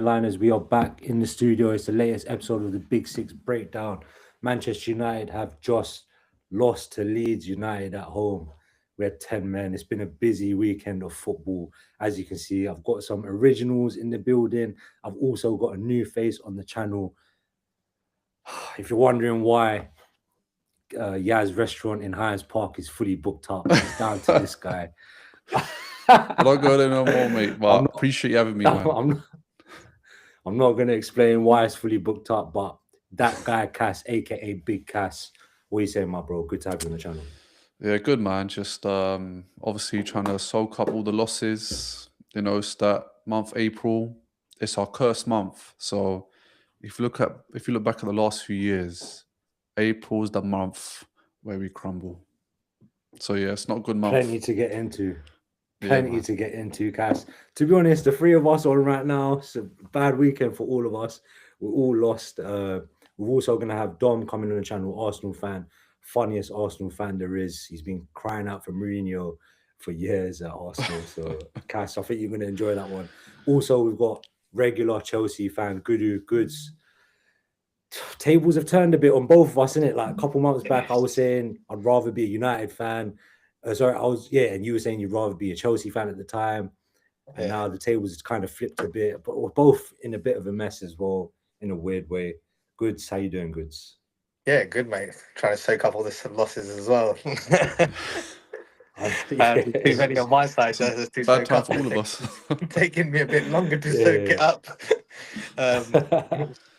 Liners, we are back in the studio. It's the latest episode of the Big Six breakdown. Manchester United have just lost to Leeds United at home. We had 10 men. It's been a busy weekend of football. As you can see, I've got some originals in the building. I've also got a new face on the channel. If you're wondering why Yaz restaurant in Hynes Park is fully booked up, it's down to this guy. I don't go there no more, mate. But appreciate you having me, man. I'm not going to explain why it's fully booked up, but that guy, Cass, aka Big Cass, what are you saying, my bro? Good to have you on the channel. Yeah, good, man. Just obviously trying to soak up all the losses. You know, it's that month, April. It's our cursed month. So if you look back at the last few years, April is the month where we crumble. So yeah, it's not a good month. Plenty to get into. To get into, Cass. To be honest, the three of us on right now, it's a bad weekend for all of us. We're all lost. We're also going to have Dom coming on the channel, Arsenal fan, funniest Arsenal fan there is. He's been crying out for Mourinho for years at Arsenal. So, Cass, I think you're going to enjoy that one. Also, we've got regular Chelsea fan, Guddu, Goods. Tables have turned a bit on both of us, innit? Like a couple months back, I was saying I'd rather be a United fan. And you were saying you'd rather be a Chelsea fan at the time, and now the tables has kind of flipped a bit. But we're both in a bit of a mess as well, in a weird way. Goods, how you doing, Goods? Yeah, good, mate. Trying to soak up all the losses as well. Too many on my side. There's too bad time for all of us. Taking me a bit longer to soak it up.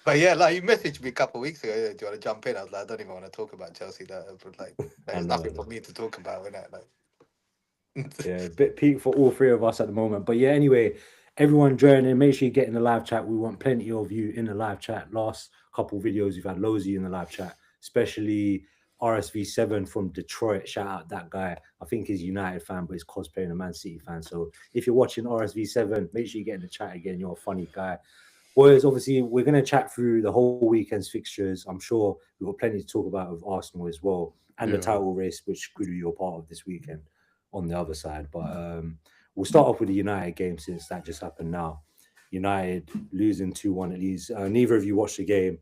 But yeah, like you messaged me a couple of weeks ago. Do you want to jump in? I was like, I don't even want to talk about Chelsea. There's nothing for me to talk about, isn't it? Yeah, a bit peak for all three of us at the moment. But yeah, anyway, everyone joining, make sure you get in the live chat. We want plenty of you in the live chat. Last couple of videos, we've had loads of you in the live chat, especially RSV7 from Detroit. Shout out that guy. I think he's a United fan, but he's cosplaying a Man City fan. So if you're watching RSV7, make sure you get in the chat again. You're a funny guy. Boys, obviously, we're going to chat through the whole weekend's fixtures. I'm sure we've got plenty to talk about with Arsenal as well, and the title race, which Guddu, you're part of this weekend on the other side. But we'll start off with the United game since that just happened now. United losing 2-1 at Leeds. Neither of you watched the game.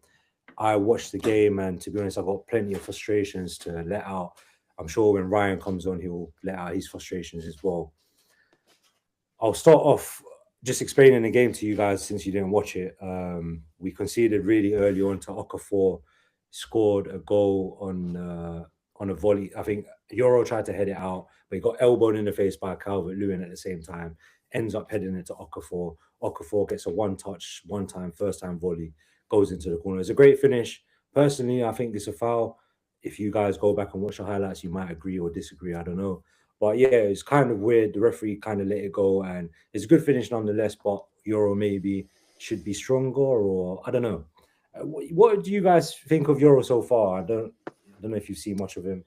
I watched the game, and to be honest, I've got plenty of frustrations to let out. I'm sure when Ryan comes on, he'll let out his frustrations as well. I'll start off just explaining the game to you guys since you didn't watch it. We conceded really early on to Okafor, scored a goal on a volley. I think Yoro tried to head it out, but he got elbowed in the face by Calvert-Lewin at the same time, ends up heading it to Okafor. Okafor gets a one-touch, one-time, first-time volley, goes into the corner. It's a great finish. Personally, I think it's a foul. If you guys go back and watch the highlights, you might agree or disagree. I don't know. But yeah, it's kind of weird. The referee kind of let it go, and it's a good finish nonetheless. But Yoro maybe should be stronger, or I don't know. What do you guys think of Yoro so far? I don't know if you've seen much of him.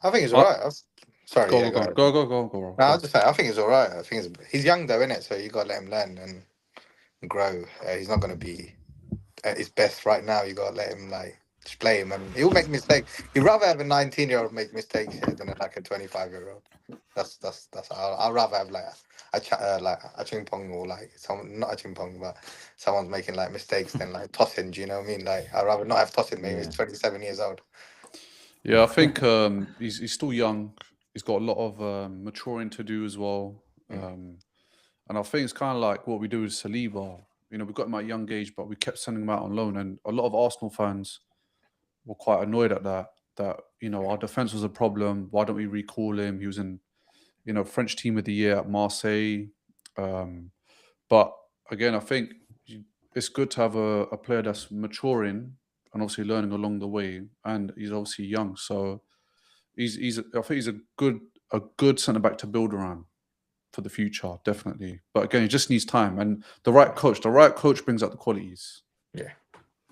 I think he's all right. Sorry, go. No, I was just saying, I think he's all right. I think he's young though, isn't it? So you got to let him learn and grow. He's not going to be at his best right now. You got to let him just play him, and he'll make mistakes. You'd rather have a 19-year-old make mistakes here than a 25-year-old. That's. I'd rather have a ching pong or someone, not a ching pong, but someone's making mistakes than tossing. Do you know what I mean? I'd rather not have tossing. Maybe he's 27 years old. Yeah, I think he's still young. He's got a lot of maturing to do as well. And I think it's kind of like what we do with Saliba. You know, we got him at a young age, but we kept sending him out on loan, and a lot of Arsenal fans were quite annoyed at that. That our defense was a problem. Why don't we recall him? He was in, French Team of the Year at Marseille. But again, I think it's good to have a player that's maturing and obviously learning along the way, and he's obviously young, so I think he's a good centre back to build around for the future, definitely. But again, he just needs time and the right coach. The right coach brings out the qualities. Yeah.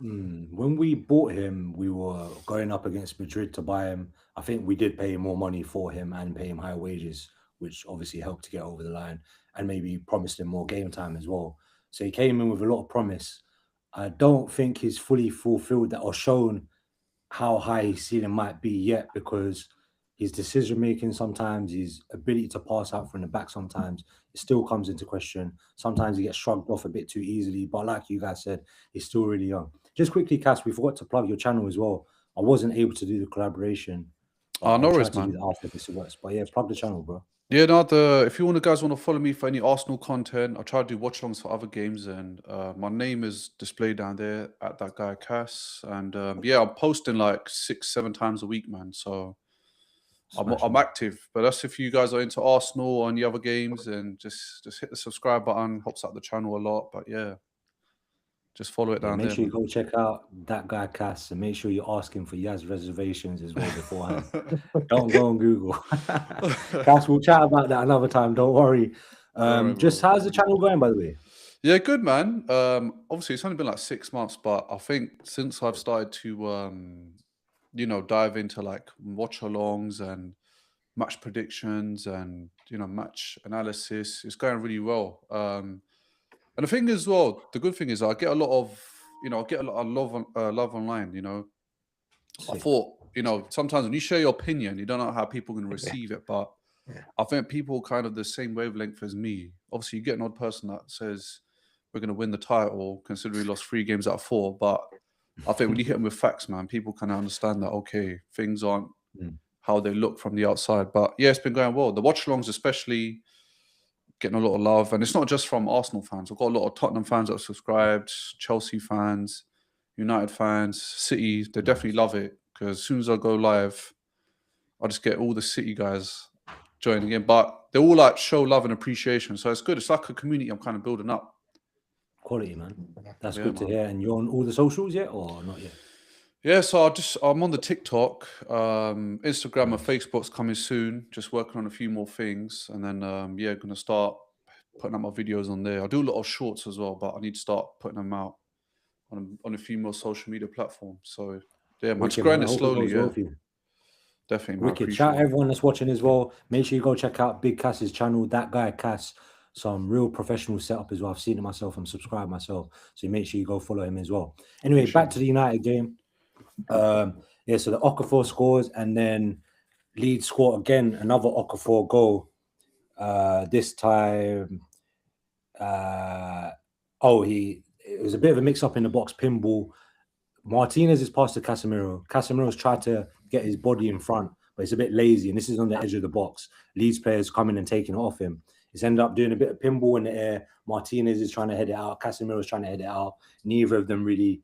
When we bought him, we were going up against Madrid to buy him. I think we did pay more money for him and pay him higher wages, which obviously helped to get over the line and maybe promised him more game time as well. So he came in with a lot of promise. I don't think he's fully fulfilled that or shown how high his ceiling might be yet, because his decision making sometimes, his ability to pass out from the back sometimes, it still comes into question. Sometimes he gets shrugged off a bit too easily. But like you guys said, he's still really young. Just quickly, Cass, we forgot to plug your channel as well. I wasn't able to do the collaboration. No I'll worries, try to do man. that after this works. But yeah, plug the channel, bro. Yeah, no, if you guys want to follow me for any Arsenal content, I try to do watch-alongs for other games, and my name is displayed down there at that guy Cass. And yeah, I'm posting like 6-7 times a week, man. So I'm active. But that's if you guys are into Arsenal or any other games, and just hit the subscribe button. Helps out the channel a lot. But yeah, just follow it down Make there. sure you go check out that guy Cass, and make sure you ask him for Yaz reservations as well beforehand. Don't go on Google. Cass, we'll chat about that another time. Don't worry. Just how's the channel going, by the way? Yeah, good, man. Obviously, it's only been like 6 months, but I think since I've started to, dive into like watch-alongs and match predictions and match analysis, it's going really well. And the thing is, well, the good thing is I get a lot of, love online. I thought, sometimes when you share your opinion, you don't know how people can receive it, but I think people kind of the same wavelength as me. Obviously, you get an odd person that says we're going to win the title, considering we lost 3 games out of 4. But I think when you hit them with facts, man, people kind of understand that, okay, things aren't how they look from the outside. But yeah, it's been going well. The watch-alongs especially getting a lot of love. And it's not just from Arsenal fans. I've got a lot of Tottenham fans that have subscribed, Chelsea fans, United fans, City. They definitely love it because as soon as I go live, I just get all the City guys joining in. But they all like show love and appreciation. So it's good. It's like a community I'm kind of building up. Quality, man. That's good to hear. And you're on all the socials yet or not yet? Yeah, so I'm on the TikTok, Instagram and Facebook's coming soon. Just working on a few more things, and then going to start putting up my videos on there. I do a lot of shorts as well, but I need to start putting them out on a few more social media platforms. So yeah, man, just growing it slowly. Yeah, definitely. Man, wicked. Shout out everyone that's watching as well. Make sure you go check out Big Cass's channel. That guy Cass, some real professional setup as well. I've seen it myself. I'm subscribed myself, so make sure you go follow him as well. Anyway, back to the United game. So the Okafor scores, and then Leeds score again, another Okafor goal. This time, it was a bit of a mix-up in the box, pinball. Martinez is passed to Casemiro. Casemiro's tried to get his body in front, but it's a bit lazy, and this is on the edge of the box. Leeds players coming and taking it off him. He's ended up doing a bit of pinball in the air. Martinez is trying to head it out. Casemiro's trying to head it out. Neither of them really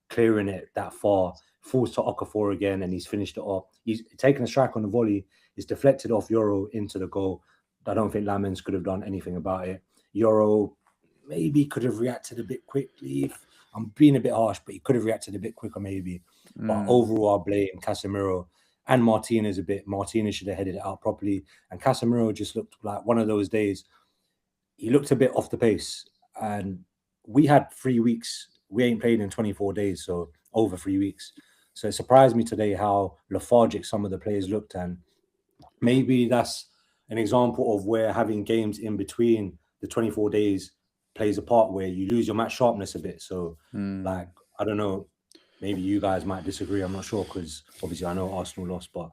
clearing it that far. Falls to Okafor again, and he's finished it off. He's taken a strike on the volley. It's deflected off Yoro into the goal. I don't think Lamens could have done anything about it. Yoro maybe could have reacted a bit quickly. I'm being a bit harsh, but he could have reacted a bit quicker maybe. But overall, I blame Casemiro and Martinez a bit. Martinez should have headed it out properly. And Casemiro just looked like one of those days. He looked a bit off the pace. And we had 3 weeks. We ain't played in 24 days, so over 3 weeks. So it surprised me today how lethargic some of the players looked, and maybe that's an example of where having games in between the 24 days plays a part, where you lose your match sharpness a bit. So, like, I don't know, maybe you guys might disagree. I'm not sure because obviously I know Arsenal lost, but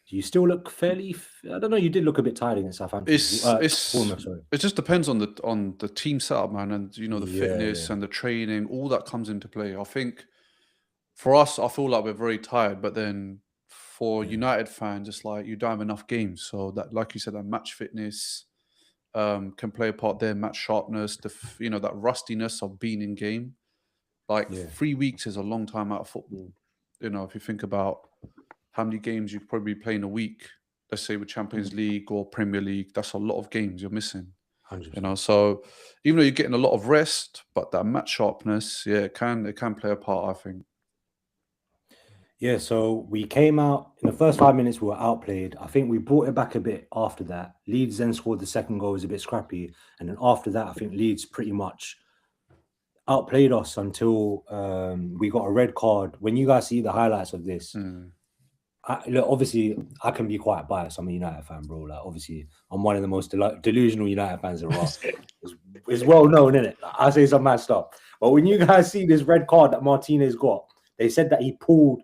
do you still look fairly? I don't know. You did look a bit tired against Southampton. It just depends on the team setup, man, and the fitness and the training. All that comes into play. I think for us, I feel like we're very tired, but then for United fans, it's like you don't have enough games. So that, like you said, that match fitness can play a part there. Match sharpness, that rustiness of being in game. Like 3 weeks is a long time out of football. If you think about how many games you could probably play in a week, let's say with Champions League or Premier League, that's a lot of games you're missing. 100%. So even though you're getting a lot of rest, but that match sharpness, it can play a part, I think. Yeah, so we came out in the first 5 minutes, we were outplayed. I think we brought it back a bit after that. Leeds then scored the second goal, it was a bit scrappy. And then after that, I think Leeds pretty much outplayed us until we got a red card. When you guys see the highlights of this, look, obviously, I can be quite biased. I'm a United fan, bro. Like, obviously, I'm one of the most delusional United fans there are. It's well known, isn't it? I say some mad stuff. But when you guys see this red card that Martinez got, they said that he pulled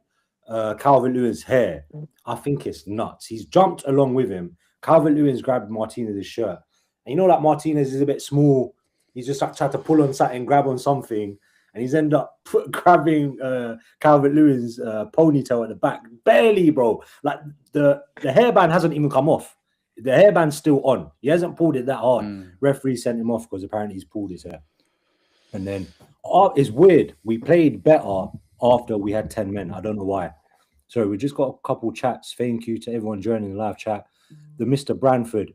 Calvert-Lewin's hair. I think it's nuts. He's jumped along with him. Calvert-Lewin's grabbed Martinez's shirt. And you know, like Martinez is a bit small. He's just like tried to pull on something, grab on something, and he's ended up grabbing Calvert-Lewin's ponytail at the back. Barely, bro. Like the hairband hasn't even come off. The hairband's still on. He hasn't pulled it that hard. Referee sent him off because apparently he's pulled his hair. And then it's weird. We played better after we had 10 men. I don't know why. Sorry, we just got a couple chats. Thank you to everyone joining the live chat. The Mr. Branford.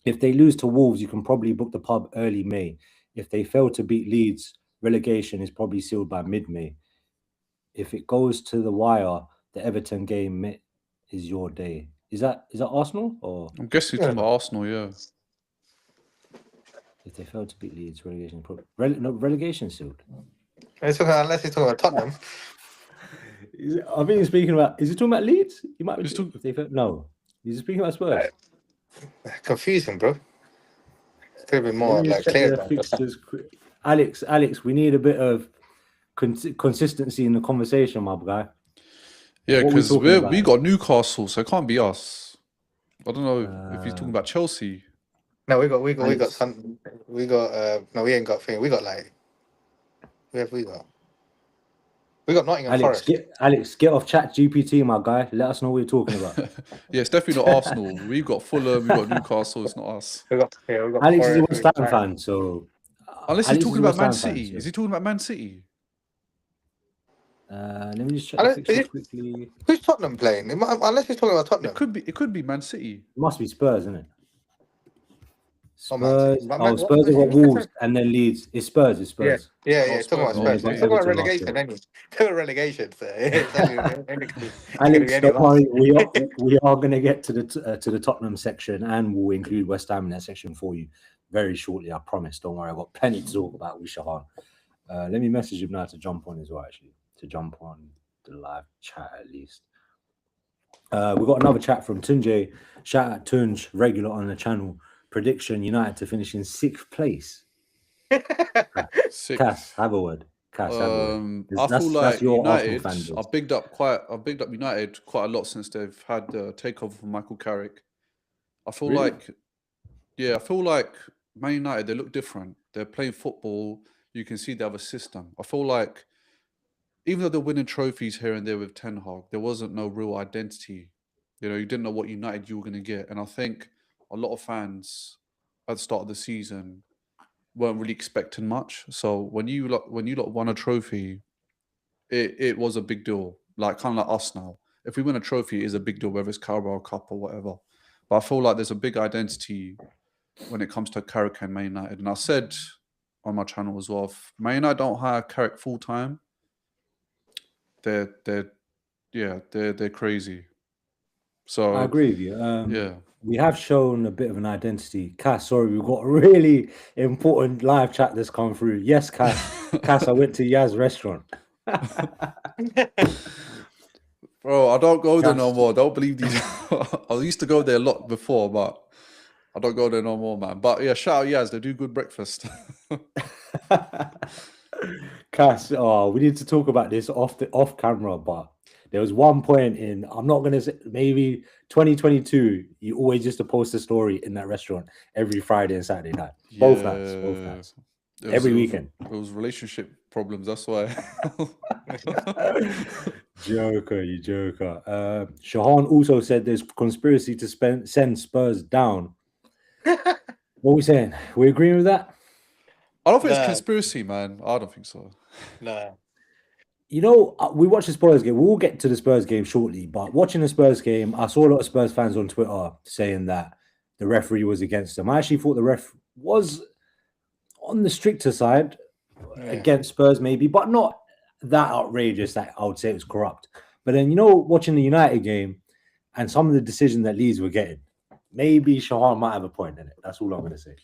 If they lose to Wolves, you can probably book the pub early May. If they fail to beat Leeds, relegation is probably sealed by mid-May. If it goes to the wire, the Everton game is your day. Is that Arsenal or? I'm guessing you're talking about Arsenal, yeah. If they fail to beat Leeds, relegation relegation sealed. Unless he's talking about Tottenham. I think he's speaking about. Is he talking about Leeds? He might be. No, he's speaking about Spurs. Confusing, bro. It's a bit more like clear. Alex, we need a bit of consistency in the conversation, my guy. Yeah, because we got Newcastle, so it can't be us. I don't know if he's talking about Chelsea. No, we got some. No, we ain't got thing. We got like. Who have we got? We got Nottingham Forest. Alex, get off Chat GPT, my guy. Let us know what you're talking about. Yeah, it's definitely not Arsenal. We've got Fulham, we've got Newcastle. It's not us. We got Alex is a West Ham fan, so unless he's talking about Man City, is he talking about Man City? Let me just check the fixtures quickly. Who's Tottenham playing? Unless he's talking about Tottenham, It could be Man City. It must be Spurs, isn't it? Spurs. Spurs have got Wolves and then Leeds. It's Spurs. Yeah. Talking about Spurs. Talking about relegation, anyway. Talking about relegation. Alex, don't worry. We are going to get to the Tottenham section, and we'll include West Ham in that section for you very shortly. I promise. Don't worry. I've got plenty to talk about with Shahan. Let me message him now to jump on as well. Actually, to jump on the live chat at least. We've got another chat from Tunje. Shout out Tunj, regular on the channel. Prediction: United to finish in 6th place. Cass, have a word. I feel like United. I've bigged up United quite a lot since they've had the takeover from Michael Carrick. I feel like Man United, they look different. They're playing football. You can see they have a system. I feel like even though they're winning trophies here and there with Ten Hag, there wasn't no real identity. You know, you didn't know what United you were going to get, and I think a lot of fans at the start of the season weren't really expecting much. So when you lot won a trophy, it was a big deal. Like kind of like us now. If we win a trophy, it is a big deal, whether it's Carabao Cup or whatever. But I feel like there's a big identity when it comes to Carrick and Man United. And I said on my channel as well, if Man United don't hire Carrick full time, they're crazy. So I agree with you. We have shown a bit of an identity. Cass, sorry, we've got a really important live chat that's come through. Yes, Cass. Cass, I went to Yaz restaurant. Bro, I don't go there no more. Don't believe these. I used to go there a lot before, but I don't go there no more, man. But yeah, shout out Yaz. They do good breakfast. Cass, we need to talk about this off camera, but there was one point in, I'm not going to say, maybe 2022, you always used to post a story in that restaurant every Friday and Saturday night. Both nights. Every weekend. It was relationship problems, that's why. Joker, you joker. Shahan also said there's conspiracy to send Spurs down. What are we saying? We agreeing with that? I don't think it's conspiracy, man. I don't think so. No. You know, we watched the Spurs game. We'll get to the Spurs game shortly, but watching the Spurs game, I saw a lot of Spurs fans on Twitter saying that the referee was against them. I actually thought the ref was on the stricter side against Spurs, maybe, but not that outrageous that I would say it was corrupt. But then, you know, watching the United game and some of the decisions that Leeds were getting, maybe Shahan might have a point in it. That's all I'm going to say.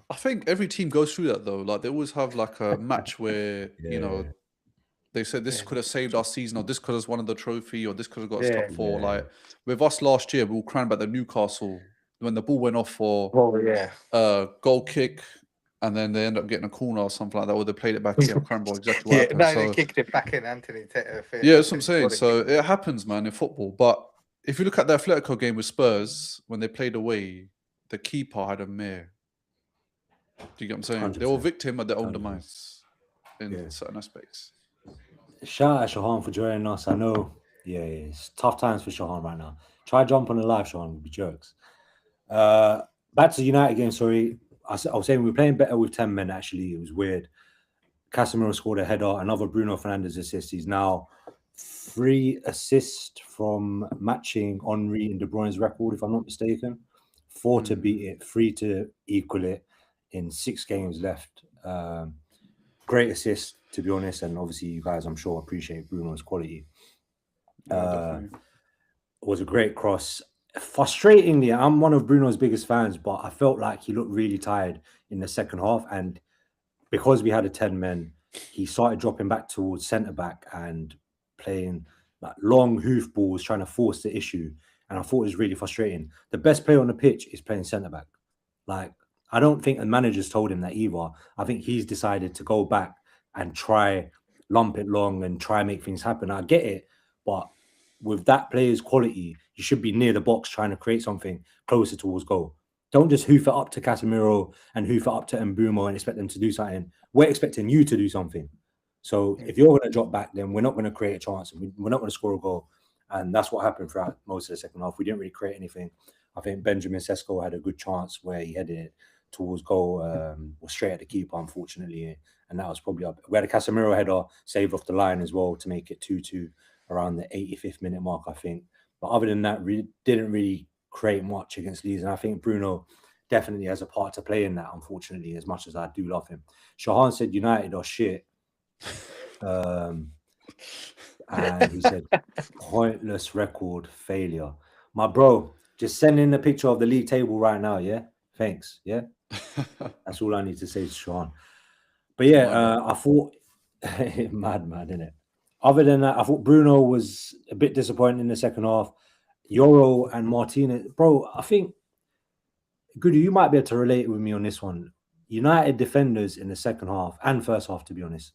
I think every team goes through that, though. Like, they always have, like, a match where, you know, they said this could have saved our season, or this could have won the trophy, or this could have got us top four. Like, with us last year, we were crying about the Newcastle when the ball went off for goal kick, and then they end up getting a corner or something like that, or they played it back in. I can't remember exactly what happened. No, So, they kicked it back in, Anthony. Yeah, that's what I'm saying. So it happens, man, in football. But if you look at the Atletico game with Spurs, when they played away, the keeper had a mare. Do you get what I'm saying? 100%. They were victim of their own 100%. demise in certain aspects. Shout out Shahan for joining us. I know, it's tough times for Shahan right now. Try jump on the live, Shahan, would be jokes. Back to the United game, sorry. I was saying we were playing better with 10 men, actually. It was weird. Casemiro scored a header, another Bruno Fernandes assist. He's now 3 assists from matching Henry and De Bruyne's record, if I'm not mistaken. 4 to beat it, 3 to equal it in 6 games left. Great assist, to be honest, and obviously you guys, I'm sure, appreciate Bruno's quality. Yeah, it was a great cross. Frustratingly, I'm one of Bruno's biggest fans, but I felt like he looked really tired in the second half, and because we had a 10 men, he started dropping back towards centre-back and playing like long hoof balls, trying to force the issue, and I thought it was really frustrating. The best player on the pitch is playing centre-back. Like, I don't think the manager's told him that either. I think he's decided to go back and try lump it long and try make things happen. I get it, but with that player's quality, you should be near the box trying to create something closer towards goal. Don't just hoof it up to Casemiro and hoof it up to Mbeumo and expect them to do something. We're expecting you to do something. So if you're going to drop back, then we're not going to create a chance. We're not going to score a goal. And that's what happened throughout most of the second half. We didn't really create anything. I think Benjamin Sesko had a good chance where he headed it towards goal, was straight at the keeper, unfortunately. And that was probably up. We had a Casemiro header saved off the line as well to make it 2-2 around the 85th minute mark, I think. But other than that, we didn't really create much against Leeds. And I think Bruno definitely has a part to play in that, unfortunately, as much as I do love him. Shahan said United are shit. And he said, pointless record failure. My bro, just send in the picture of the league table right now, yeah? Thanks, yeah? That's all I need to say to Shahan. But yeah, I thought, mad, innit? Other than that, I thought Bruno was a bit disappointing in the second half. Yoro and Martinez, bro, I think, Guddu, you might be able to relate with me on this one. United defenders in the second half and first half, to be honest.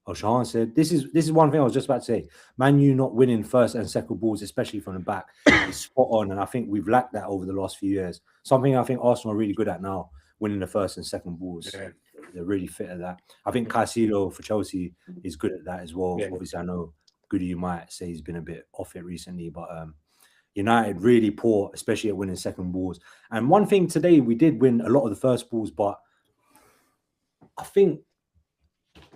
Shahan said, this is one thing I was just about to say. Man U not winning first and second balls, especially from the back, is spot on. And I think we've lacked that over the last few years. Something I think Arsenal are really good at now, winning the first and second balls. Yeah. They're really fit at that. I think Caicedo for Chelsea is good at that as well. Yeah. Obviously, I know Guddu, you might say he's been a bit off it recently, but United really poor, especially at winning second balls. And one thing today, we did win a lot of the first balls, but I think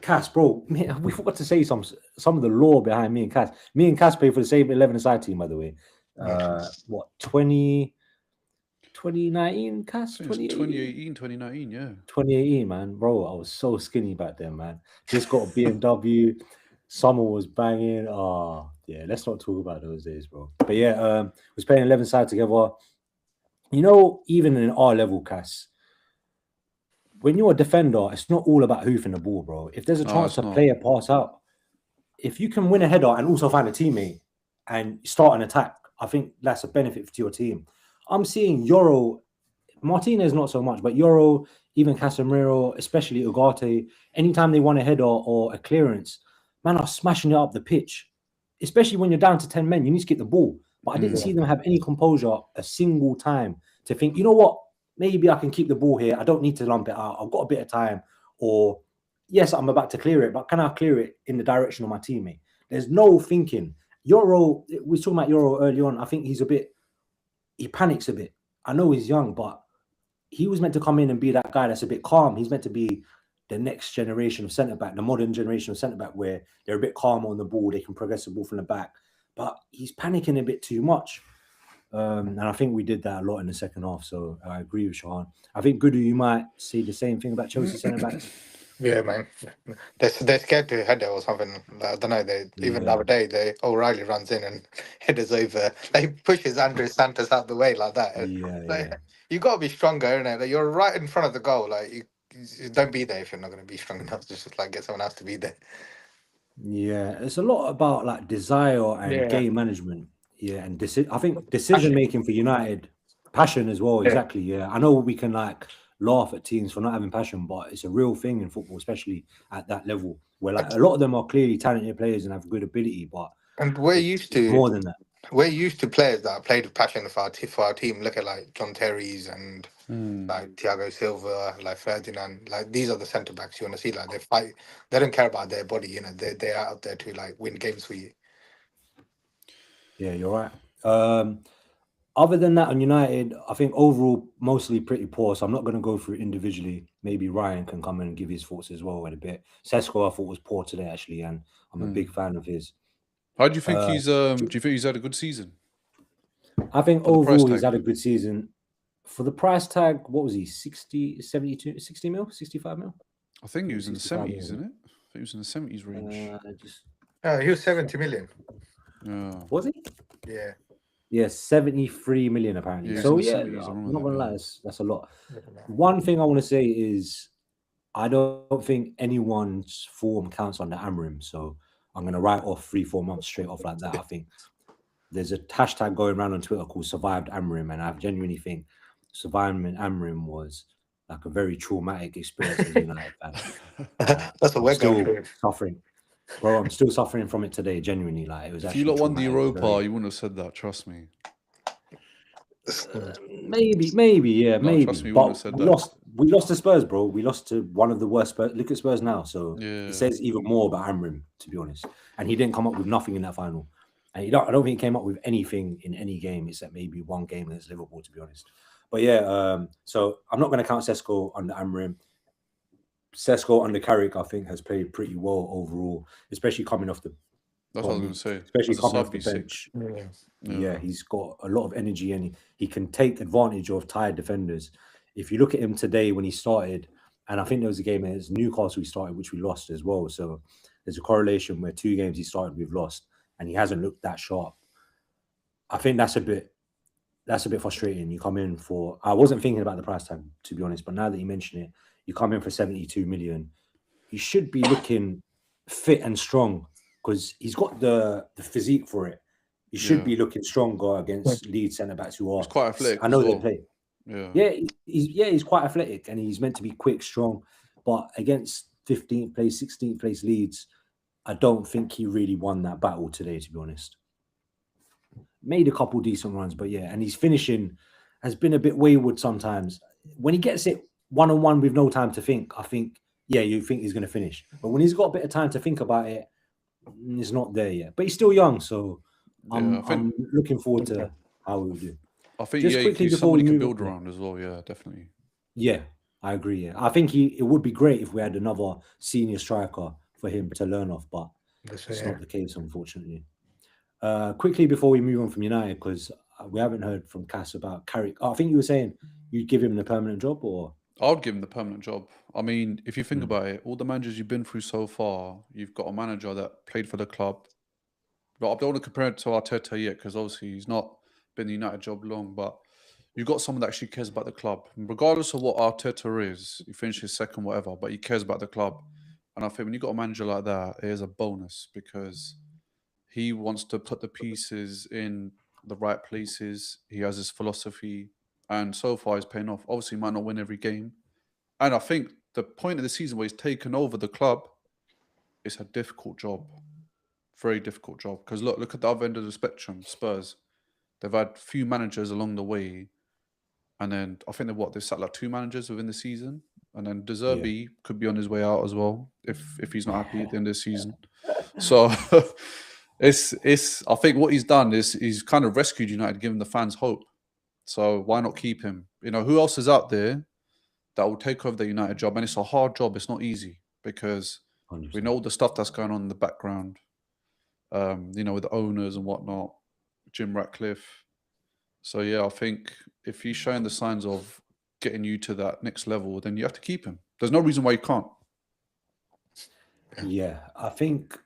Cass, bro, man, we forgot to say some of the lore behind me and Cass. Me and Cass play for the same 11-a-side team, by the way. 2019, Cass? 2018, 2019, yeah. 2018, man. Bro, I was so skinny back then, man. Just got a BMW. Summer was banging. Oh, yeah, let's not talk about those days, bro. But yeah, was playing 11-side together. You know, even in our level, Cass, when you're a defender, it's not all about hoofing the ball, bro. If there's a chance to play a pass out, if you can win a header and also find a teammate and start an attack, I think that's a benefit to your team. I'm seeing Yoro, Martinez not so much, but Yoro, even Casemiro, especially Ugarte, anytime they want a header or a clearance, man, are smashing it up the pitch. Especially when you're down to 10 men, you need to get the ball. But I didn't see them have any composure a single time to think, you know what? Maybe I can keep the ball here. I don't need to lump it out. I've got a bit of time. Or, yes, I'm about to clear it, but can I clear it in the direction of my teammate? There's no thinking. Yoro, we were talking about Yoro early on. I think he panics a bit. I know he's young, but he was meant to come in and be that guy that's a bit calm. He's meant to be the next generation of centre-back, the modern generation of centre-back, where they're a bit calmer on the ball. They can progress the ball from the back. But he's panicking a bit too much. And I think we did that a lot in the second half. So I agree with Shahan. I think, Guddu, you might see the same thing about Chelsea centre-backs. Yeah, man. They're scared to header or something. I don't know. Even the other day, O'Reilly runs in and headers over. They pushes Andres Santos out the way like that. You got to be stronger, innit? Like, you're right in front of the goal. Like you don't be there if you're not going to be strong enough. Just like get someone else to be there. Yeah, it's a lot about like desire and game management. Yeah, and I think decision making for United, passion as well. Exactly. Yeah, I know we can like laugh at teams for not having passion, but it's a real thing in football, especially at that level, where like a lot of them are clearly talented players and have good ability, but And we're used it's to more than that. we're used to players that played with passion for our team. Look at like John Terry's and like Thiago Silva, like Ferdinand. Like these are the centre backs you want to see. Like they fight. They don't care about their body. You know, they're out there to like win games for you. Yeah, you're right. Other than that, on United, I think overall mostly pretty poor. So I'm not going to go through individually. Maybe Ryan can come in and give his thoughts as well in a bit. Sesko, I thought was poor today actually, and I'm a big fan of his. How do you think he's? Do you think he's had a good season? I think For the price overall he's tag. had a good season. For the price tag, what was he? 60, 72, 60 mil, 65 mil? I think he was in the 65 70s, mil. isn't it? I think he was in the 70s range. He was 70 million. Yeah. Was he? Yeah. Yeah, 73 million apparently. Yeah, so it's in the yeah, 70s, I I'm remember not that, gonna yeah. lie, that's a lot. One thing I want to say is I don't think anyone's form counts under Amrim, so I'm gonna write off 3-4 months straight off like that. I think there's a hashtag going around on Twitter called Survived Amrim, and I genuinely think surviving Amrim was like a very traumatic experience as a United fan. That's what we're Still going through. suffering. Bro, I'm still suffering from it today, genuinely. Like it was If actually you lot won the traumatic, Europa, you wouldn't have said that. Trust me. Maybe, yeah, No, maybe. trust me, we wouldn't But have said that. we lost to Spurs, bro. We lost to one of the worst Spurs. Look at Spurs now. So Yeah. it says even more about Amrim, to be honest. And he didn't come up with nothing in that final. And I don't think he came up with anything in any game except maybe one game against Liverpool, to be honest. But yeah, so I'm not going to count Sesko under Amrim. Sesko under Carrick, I think, has played pretty well overall, especially coming off the That's what I was going to say. especially As a coming off sub, the he's sick. bench. Yeah. Yeah, he's got a lot of energy and he can take advantage of tired defenders. If you look at him today when he started, and I think there was a game against Newcastle he started, which we lost as well. So there's a correlation where 2 games he started, we've lost, and he hasn't looked that sharp. I think that's a bit frustrating. You come in for, I wasn't thinking about the price tag, to be honest, but now that you mention it, you come in for 72 million. He should be looking fit and strong because he's got the physique for it. He should be looking stronger against Leeds centre backs who are. He's quite athletic. I know as they well. play. Yeah. He's quite athletic and he's meant to be quick, strong. But against 15th place, 16th place Leeds, I don't think he really won that battle today, to be honest. Made a couple decent runs, but yeah, and his finishing has been a bit wayward sometimes. When he gets it one-on-one with no time to think, I think, yeah, you think he's going to finish. But when he's got a bit of time to think about it, it's not there yet. But he's still young, so I'm looking forward to how we'll do. I think Just quickly he's before somebody we can move build on. around as well. Yeah, definitely. Yeah, I agree. Yeah, I think it would be great if we had another senior striker for him to learn off, but it's not the case, unfortunately. Quickly before we move on from United, because we haven't heard from Cass about Carrick. I think you were saying you'd give him the permanent job, or I would give him the permanent job. I mean, if you think about it, all the managers you've been through so far, you've got a manager that played for the club. But I don't want to compare it to Arteta yet, because obviously he's not been the United job long, but you've got someone that actually cares about the club. And regardless of what Arteta is, he finishes second, whatever, but he cares about the club. And I think when you've got a manager like that, it is a bonus because he wants to put the pieces in the right places. He has his philosophy, and so far he's paying off. Obviously, he might not win every game. And I think the point of the season where he's taken over the club, it's a difficult job. Very difficult job. Because look at the other end of the spectrum, Spurs. They've had few managers along the way. And then I think they've sat like 2 managers within the season. And then De Zerbi could be on his way out as well if he's not happy at the end of the season. So it's I think what he's done is he's kind of rescued United, giving the fans hope. So why not keep him? You know, who else is out there that will take over the United job? And it's a hard job. It's not easy because 100%. we know all the stuff that's going on in the background. You know, with the owners and whatnot, Jim Ratcliffe. So yeah, I think if he's showing the signs of getting you to that next level, then you have to keep him. There's no reason why you can't. Yeah, I think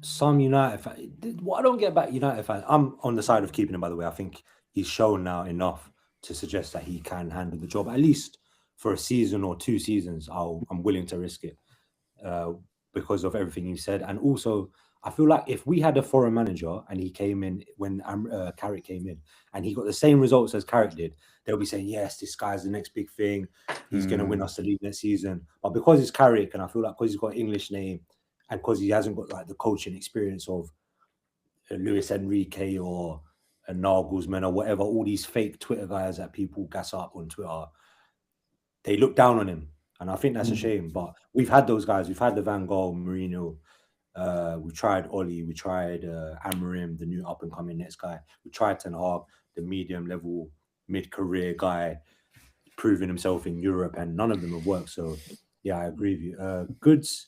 some United fans, what I don't get about United fans, I'm on the side of keeping him, by the way. I think he's shown now enough to suggest that he can handle the job, at least for a season or 2 seasons. I'm willing to risk it because of everything you said. And also, I feel like if we had a foreign manager and he came in when Carrick came in and he got the same results as Carrick did, they'll be saying, yes, this guy's the next big thing. He's going to win us the league next season. But because it's Carrick, and I feel like because he's got an English name and because he hasn't got like the coaching experience of Luis Enrique or Nagelsmann or whatever, all these fake Twitter guys that people gas up on Twitter, they look down on him. And I think that's a shame. But we've had those guys. We've had the Van Gaal, Mourinho. We tried Oli. We tried Amorim, the new up-and-coming next guy. We tried Ten Hag, the medium-level, mid-career guy, proving himself in Europe, and none of them have worked. So, yeah, I agree with you. Goods,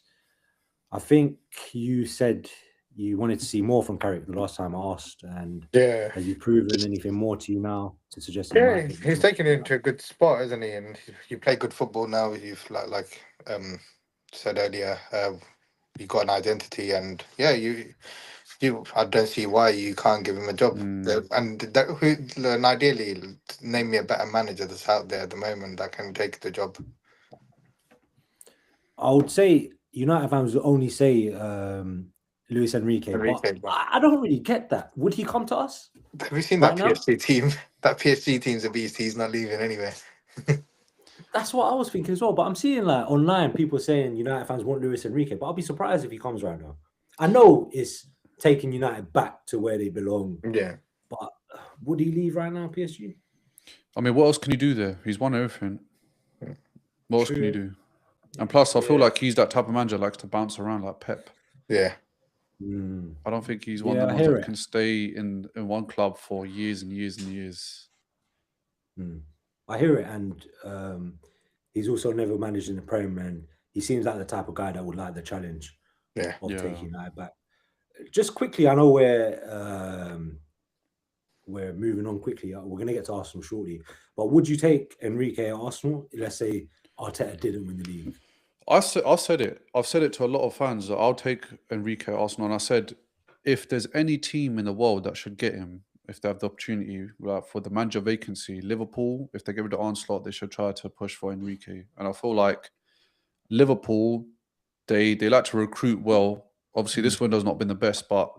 I think you said you wanted to see more from Carrick the last time I asked, and has he proven anything more to you now to suggest? Yeah, he's taken it into a good spot, isn't he? And you play good football now. You've like said earlier, you got an identity, and you. I don't see why you can't give him a job. And ideally, name me a better manager that's out there at the moment that can take the job. I would say United fans would only say Luis Enrique, but I don't really get that. Would he come to us? Have you seen that PSG team? That PSG team's a beast. He's not leaving anyway. That's what I was thinking as well. But I'm seeing like online people saying United fans want Luis Enrique, but I'll be surprised if he comes right now. I know it's taking United back to where they belong. Yeah. But would he leave right now, PSG? I mean, what else can you do there? He's won everything. What else can you do? And plus, I feel like he's that type of manager likes to bounce around like Pep. Yeah. I don't think he's one of the ones that can stay in one club for years and years and years. I hear it, and he's also never managed in the Prem, and he seems like the type of guy that would like the challenge of taking United back. Just quickly, I know we're moving on quickly. We're going to get to Arsenal shortly, but would you take Enrique at Arsenal? Let's say Arteta didn't win the league. I said it. I've said it to a lot of fans that I'll take Enrique at Arsenal, and I said if there's any team in the world that should get him, if they have the opportunity for the manager vacancy, Liverpool, if they give it the onslaught, they should try to push for Enrique. And I feel like Liverpool, they like to recruit well. Obviously, this window's not been the best, but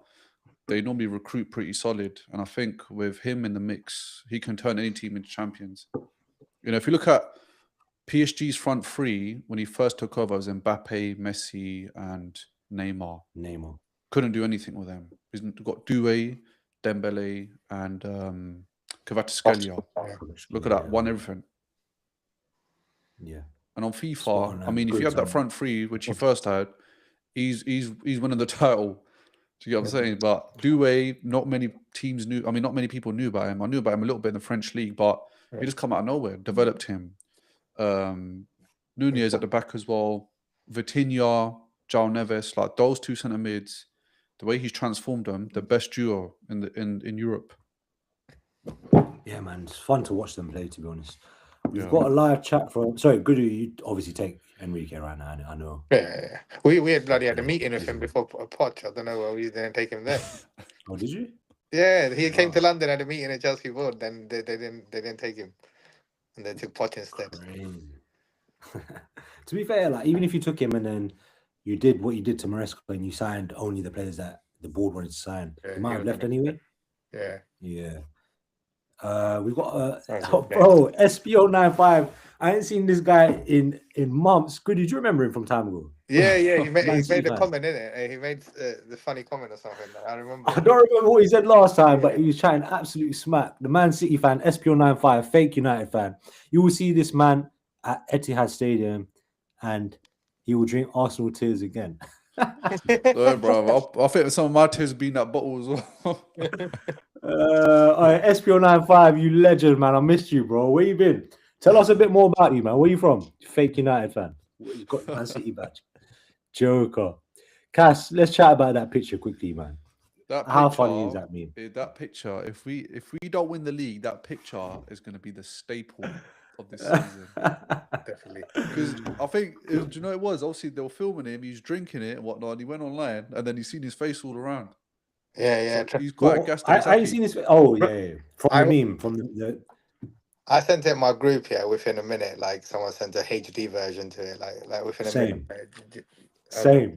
they normally recruit pretty solid. And I think with him in the mix, he can turn any team into champions. If you look at PSG's front three, when he first took over, it was Mbappe, Messi, and Neymar. Couldn't do anything with them. He's got Doué, Dembele, and Kvaratskhelia. Look at that, won everything. Yeah. And on FIFA, I mean, if you have that front three, which he first had, he's winning the title. Do you get what I'm saying? But Doué, not many teams knew. I mean, not many people knew about him. I knew about him a little bit in the French league, but he just come out of nowhere, developed him. Nunez at the back as well. Vitinha, João Neves, like those two centre mids, the way he's transformed them, the best duo in Europe. Yeah, man, it's fun to watch them play. To be honest, we've got a live chat from. Sorry, Guddu, you obviously take Enrique right now. I know. Yeah. We had a meeting with him before a pot. I don't know why we didn't take him there. Oh, did you? Yeah, he came to London at a meeting at Chelsea Board. Then they didn't take him, and they took Pot instead. To be fair, like even if you took him and then you did what you did to Maresca and you signed only the players that the board wanted to sign, he might have left anyway. Yeah. We've got bro, SPO95. I ain't seen this guy in months. Good, did you remember him from time ago? Yeah. He made a comment, innit? He made the funny comment or something. I remember. I don't remember what he said last time, but he was chatting absolute smack. The Man City fan, SPO95, fake United fan. You will see this man at Etihad Stadium, and he will drink Arsenal tears again. Yeah, bro. I think some of my tears have been that bottle as well. All right, SPO95, you legend, man. I missed you, bro. Where you been? Tell us a bit more about you, man. Where you from? Fake United fan. You got Man City badge. Joker. Cass, let's chat about that picture quickly, man. How funny is that meme? That picture, if we don't win the league, that picture is going to be the staple of this season. Definitely. Because I think, do you know it was? Obviously, they were filming him, he's drinking it and whatnot, and he went online, and then he's seen his face all around. Yeah. So he's quite gassed. I ain't seen his face. Oh, yeah. From the meme. From the I sent it in my group within a minute. Like someone sent a HD version to it, like within a minute. Same.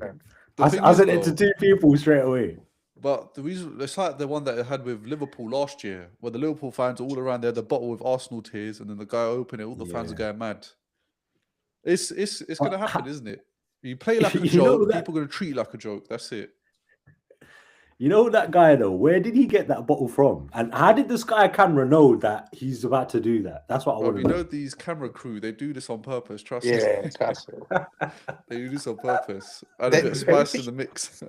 I sent it to 2 people straight away. But the reason it's like the one that I had with Liverpool last year, where the Liverpool fans are all around there, the bottle with Arsenal tears, and then the guy opened it, all the fans are going mad. It's going to happen, isn't it? You play like a joke, people are going to treat you like a joke. That's it. You know that guy though? Where did he get that bottle from? And how did this guy camera know that he's about to do that? That's what I want to know. You know these camera crew, they do this on purpose. Trust me. Yeah, trust me. They do this on purpose. Add a bit of spice in the mix.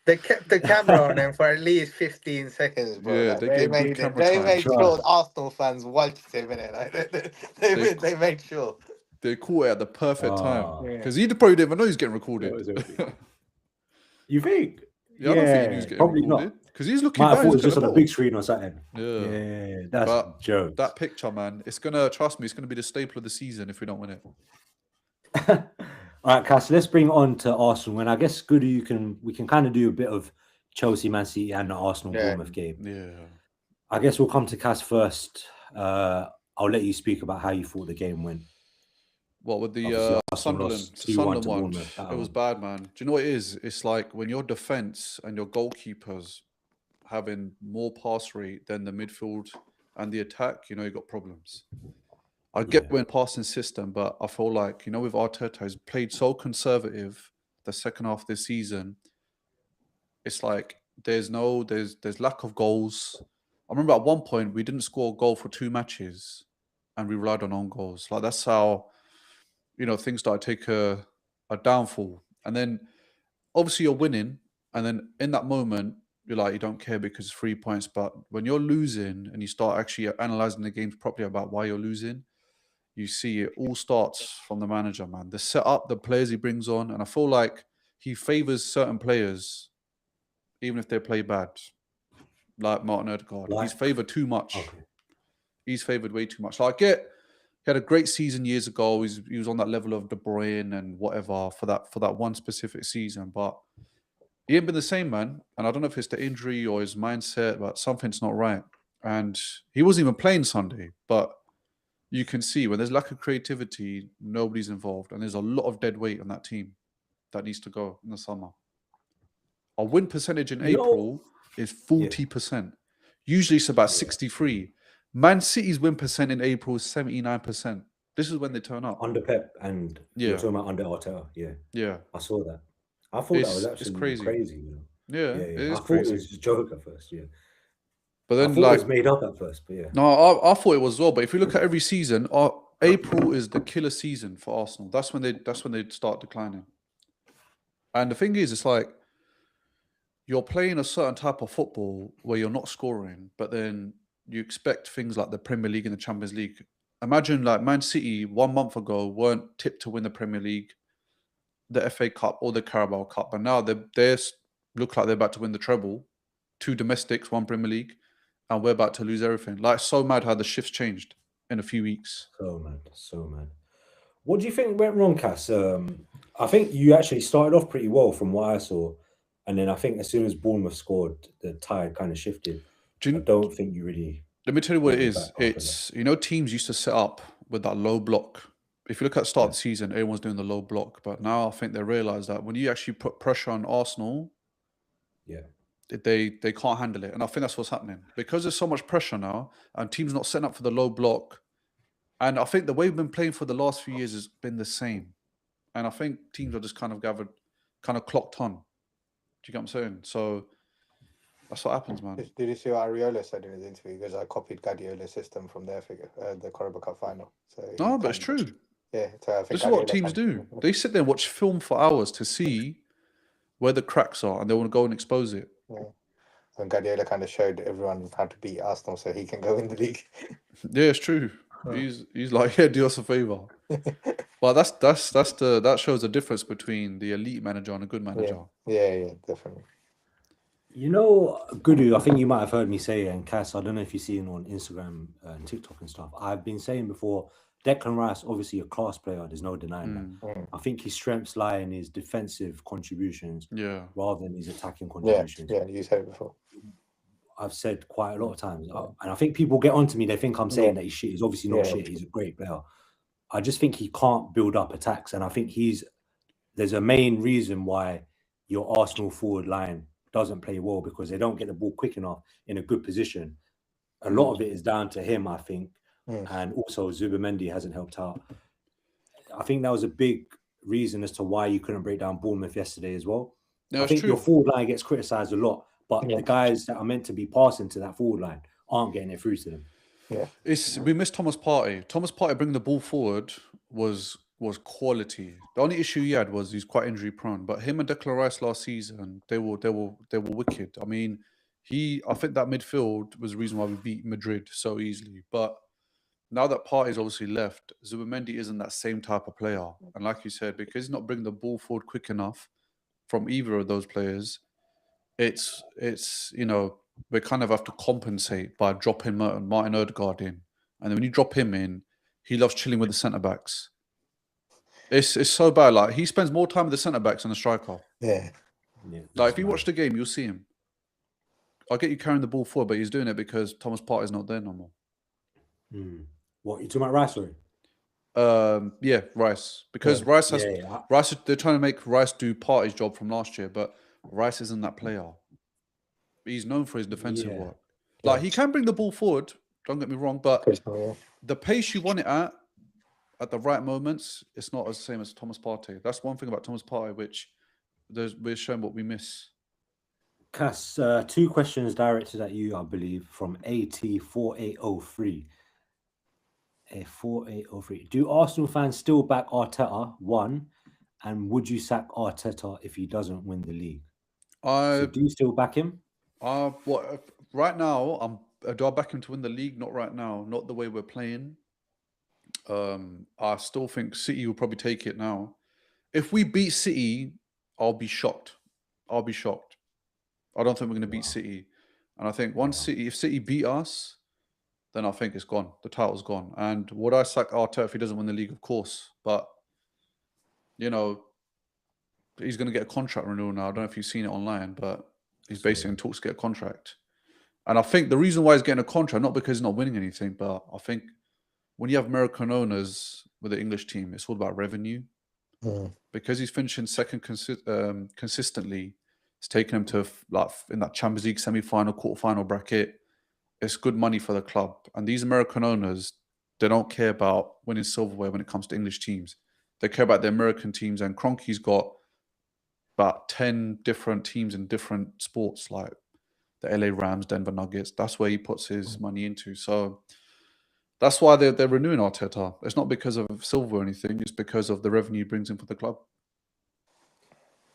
They kept the camera on him for at least 15 seconons, bro. Yeah, like, they made sure Arsenal fans watched him in it. Like, they made sure. They caught it at the perfect time. Because he probably didn't even know he was getting recorded. You think? Yeah, I don't think he was getting probably recorded. Because he's looking I back. thought it was just on a big screen or something. Yeah, that's a joke. That picture, man, it's gonna be the staple of the season if we don't win it. All right, Cass, let's bring it on to Arsenal. And I guess Guddu, we can kind of do a bit of Chelsea, Man City, and the Arsenal Bournemouth game. Yeah. I guess we'll come to Cass first. I'll let you speak about how you thought the game went. What with the Sunderland one? It was bad, man. Do you know what it is? It's like when your defense and your goalkeepers having more pass rate than the midfield and the attack, you got problems. I get when passing system, but I feel like, with Arteta, he's played so conservative the second half of this season. It's like there's lack of goals. I remember at one point we didn't score a goal for 2 matches and we relied on own goals. Like that's how things started to take a downfall. And then obviously you're winning. And then in that moment, you're like, you don't care because it's 3 points. But when you're losing and you start actually analysing the games properly about why you're losing, you see it all starts from the manager, man. The setup, the players he brings on. And I feel like he favours certain players, even if they play bad, like Martin Odegaard. He's favoured too much. Okay. He's favoured way too much. Like, he had a great season years ago. He was on that level of De Bruyne and whatever for that one specific season. But he ain't been the same, man. And I don't know if it's the injury or his mindset, but something's not right. And he wasn't even playing Sunday. But you can see when there's lack of creativity, nobody's involved. And there's a lot of dead weight on that team that needs to go in the summer. Our win percentage in April is 40%. Usually it's about 63. Man City's win percent in April is 79%. This is when they turn up. Under Pep and you're talking about under Arteta. Yeah. I saw that. I thought that was actually crazy. Yeah, it is I thought crazy. It was a joke at first, But then I thought it was made up at first, but yeah. No, I thought it was as well. But if you look at every season, April is the killer season for Arsenal. That's when they start declining. And the thing is, it's like you're playing a certain type of football where you're not scoring, but then you expect things like the Premier League and the Champions League. Imagine like Man City 1 month ago weren't tipped to win the Premier League, the FA Cup or the Carabao Cup. But now they look like they're about to win the treble. 2 domestics, 1 Premier League. And we're about to lose everything. Like, so mad how the shifts changed in a few weeks. So mad. What do you think went wrong, Cass? I think you actually started off pretty well from what I saw. And then I think as soon as Bournemouth scored, the tide kind of shifted. I don't think you really... Let me tell you what it is. It's, teams used to set up with that low block. If you look at the start of the season, everyone's doing the low block. But now I think they realise that when you actually put pressure on Arsenal, they can't handle it. And I think that's what's happening. Because there's so much pressure now, and teams not setting up for the low block. And I think the way we've been playing for the last few years has been the same. And I think teams are just kind of clocked on. Do you get what I'm saying? So that's what happens, man. Did you see what Areola said in his interview? Because I copied Guardiola's system from their figure, the Carabao Cup final. No, but it's true. Yeah, so I think this is what teams do. They sit there and watch film for hours to see where the cracks are, and they want to go and expose it. Yeah. And Guardiola kind of showed everyone how to beat Arsenal, so he can go in the league. Yeah, it's true. He's like, do us a favor. Well, that shows the difference between the elite manager and a good manager. Yeah, definitely. Guddu, I think you might have heard me say, and Cass, I don't know if you've seen on Instagram and TikTok and stuff. I've been saying before, Declan Rice, obviously a class player. There's no denying that. I think his strengths lie in his defensive contributions, rather than his attacking contributions. Yeah, you said it before. I've said quite a lot of times, and I think people get onto me. They think I'm saying that he's shit. He's obviously not shit. He's a great player. I just think he can't build up attacks, and I think there's a main reason why your Arsenal forward line doesn't play well because they don't get the ball quick enough in a good position. A lot of it is down to him, I think. And also Zubimendi hasn't helped out. I think that was a big reason as to why you couldn't break down Bournemouth yesterday as well. No, I think true. your forward line gets criticised a lot, but the guys that are meant to be passing to that forward line aren't getting it through to them. Yeah. We missed Thomas Partey. Thomas Partey bringing the ball forward was quality. The only issue he had was he's quite injury prone. But him and Declan Rice last season, they were wicked. I mean, I think that midfield was the reason why we beat Madrid so easily. But now that Partey's obviously left, Zubimendi isn't that same type of player. And like you said, because he's not bringing the ball forward quick enough from either of those players, it's we kind of have to compensate by dropping Martin Odegaard in. And then when you drop him in, he loves chilling with the centre-backs. It's so bad. Like, he spends more time with the centre-backs than the striker. Yeah. Like, if you watch the game, you'll see him. I'll get you carrying the ball forward, but he's doing it because Thomas Partey's not there no more. What, you talking about Rice, sorry? Yeah, Rice. Because Rice has... Rice, they're trying to make Rice do Partey's job from last year, but Rice isn't that player. He's known for his defensive work. Like, he can bring the ball forward, don't get me wrong, but the pace you want it at the right moments, it's not the same as Thomas Partey. That's one thing about Thomas Partey, which we're showing what we miss. Cass, 2 questions directed at you, I believe, from AT4803. 4803. Do Arsenal fans still back Arteta? 1. And would you sack Arteta if he doesn't win the league? So do you still back him? Right now, do I back him to win the league? Not right now. Not the way we're playing. I still think City will probably take it now. If we beat City, I'll be shocked. I don't think we're going to beat City. And I think if City beat us, then I think it's gone. The title's gone. And would I sack Arteta if he doesn't win the league? Of course. But, he's going to get a contract renewal now. I don't know if you've seen it online, but he's basically in talks to get a contract. And I think the reason why he's getting a contract, not because he's not winning anything, but I think when you have American owners with the English team, it's all about revenue. Because he's finishing second consistently, it's taken him to in that Champions League semi-final, quarter-final bracket. It's good money for the club. And these American owners, they don't care about winning silverware when it comes to English teams. They care about the American teams. And Kroenke's got about 10 different teams in different sports, like the LA Rams, Denver Nuggets. That's where he puts his money into. So that's why they're renewing Arteta. It's not because of silver or anything. It's because of the revenue he brings in for the club.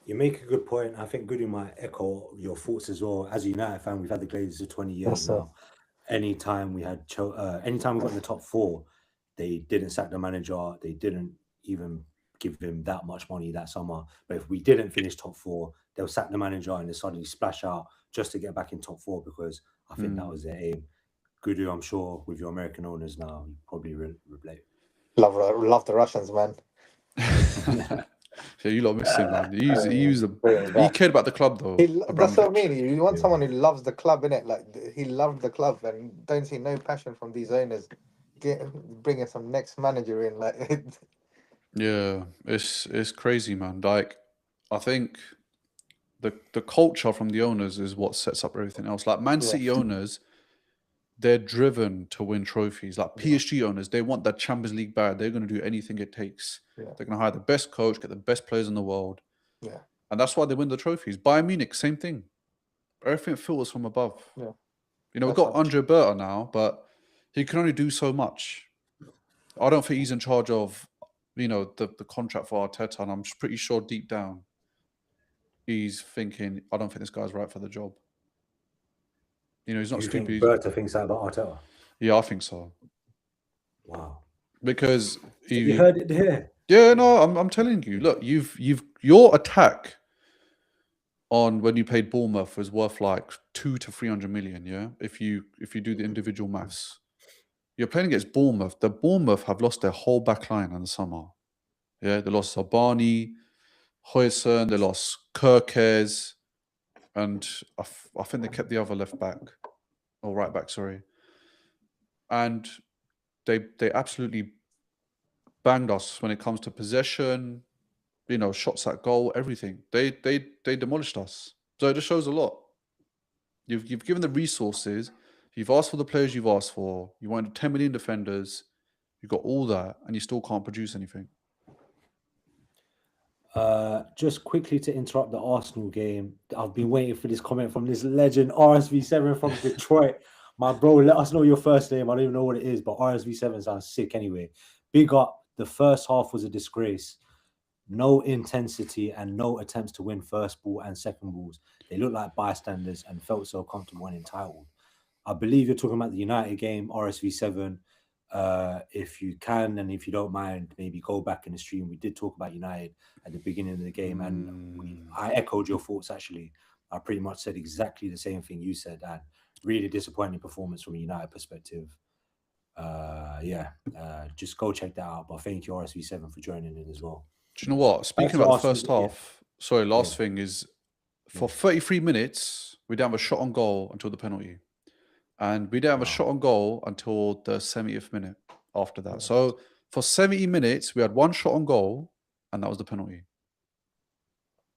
You make a good point. I think Guddu might echo your thoughts as well. As a United fan, we've had the Glazers for 20 years now. Anytime we got in the top 4, they didn't sack the manager. They didn't even give him that much money that summer. But if we didn't finish top 4, they'll sack the manager and they suddenly splash out just to get back in top 4 because I think that was their aim. Guddu, I'm sure with your American owners now, you probably relate. Love the Russians, man. Yeah, you lot miss him, man. He cared about the club, though. That's what I mean. You want someone who loves the club, innit? Like, he loved the club and don't see no passion from these owners. Bringing some next manager in, like... Yeah, it's crazy, man. Like, I think the culture from the owners is what sets up everything else. Like, Man City owners, they're driven to win trophies. Like, PSG owners, they want that Champions League bag. They're going to do anything it takes. They're going to hire the best coach, get the best players in the world. Yeah. And that's why they win the trophies. Bayern Munich, same thing. Everything filters from above. Yeah. We've got Andre Berta now, but he can only do so much. I don't think he's in charge of, the contract for Arteta, and I'm pretty sure deep down he's thinking, I don't think this guy's right for the job. He's not stupid. Think Berta thinks that about Arteta? Yeah, I think so. Wow. Because you heard it here. Yeah, no, I'm telling you. Look, your attack on when you played Bournemouth was worth like 200 to 300 million. Yeah, if you do the individual maths, you're playing against Bournemouth. The Bournemouth have lost their whole back line in the summer. Yeah, they lost Sabani, Huijsen, they lost Gyokeres, and I think they kept the other left back or right back. Sorry, and they absolutely banged us when it comes to possession, shots at goal, everything. They demolished us. So it just shows a lot. You've given the resources. You've asked for the players you've asked for. You wanted 10 million defenders. You've got all that, and you still can't produce anything. Just quickly to interrupt the Arsenal game. I've been waiting for this comment from this legend, RSV7 from Detroit. My bro, let us know your first name. I don't even know what it is, but RSV7 sounds sick anyway. Big up. The first half was a disgrace. No intensity and no attempts to win first ball and second balls. They looked like bystanders and felt so comfortable and entitled. I believe you're talking about the United game, RSV7. If you can and if you don't mind, maybe go back in the stream. We did talk about United at the beginning of the game, and I echoed your thoughts. Actually, I pretty much said exactly the same thing you said, and really disappointing performance from a United perspective. Just go check that out. But thank you, RSV7, for joining in as well. Do you know what? Speaking about the first half, last thing is, for 33 minutes, we didn't have a shot on goal until the penalty. And we didn't have a shot on goal until the 70th minute after that. So for 70 minutes, we had one shot on goal, and that was the penalty.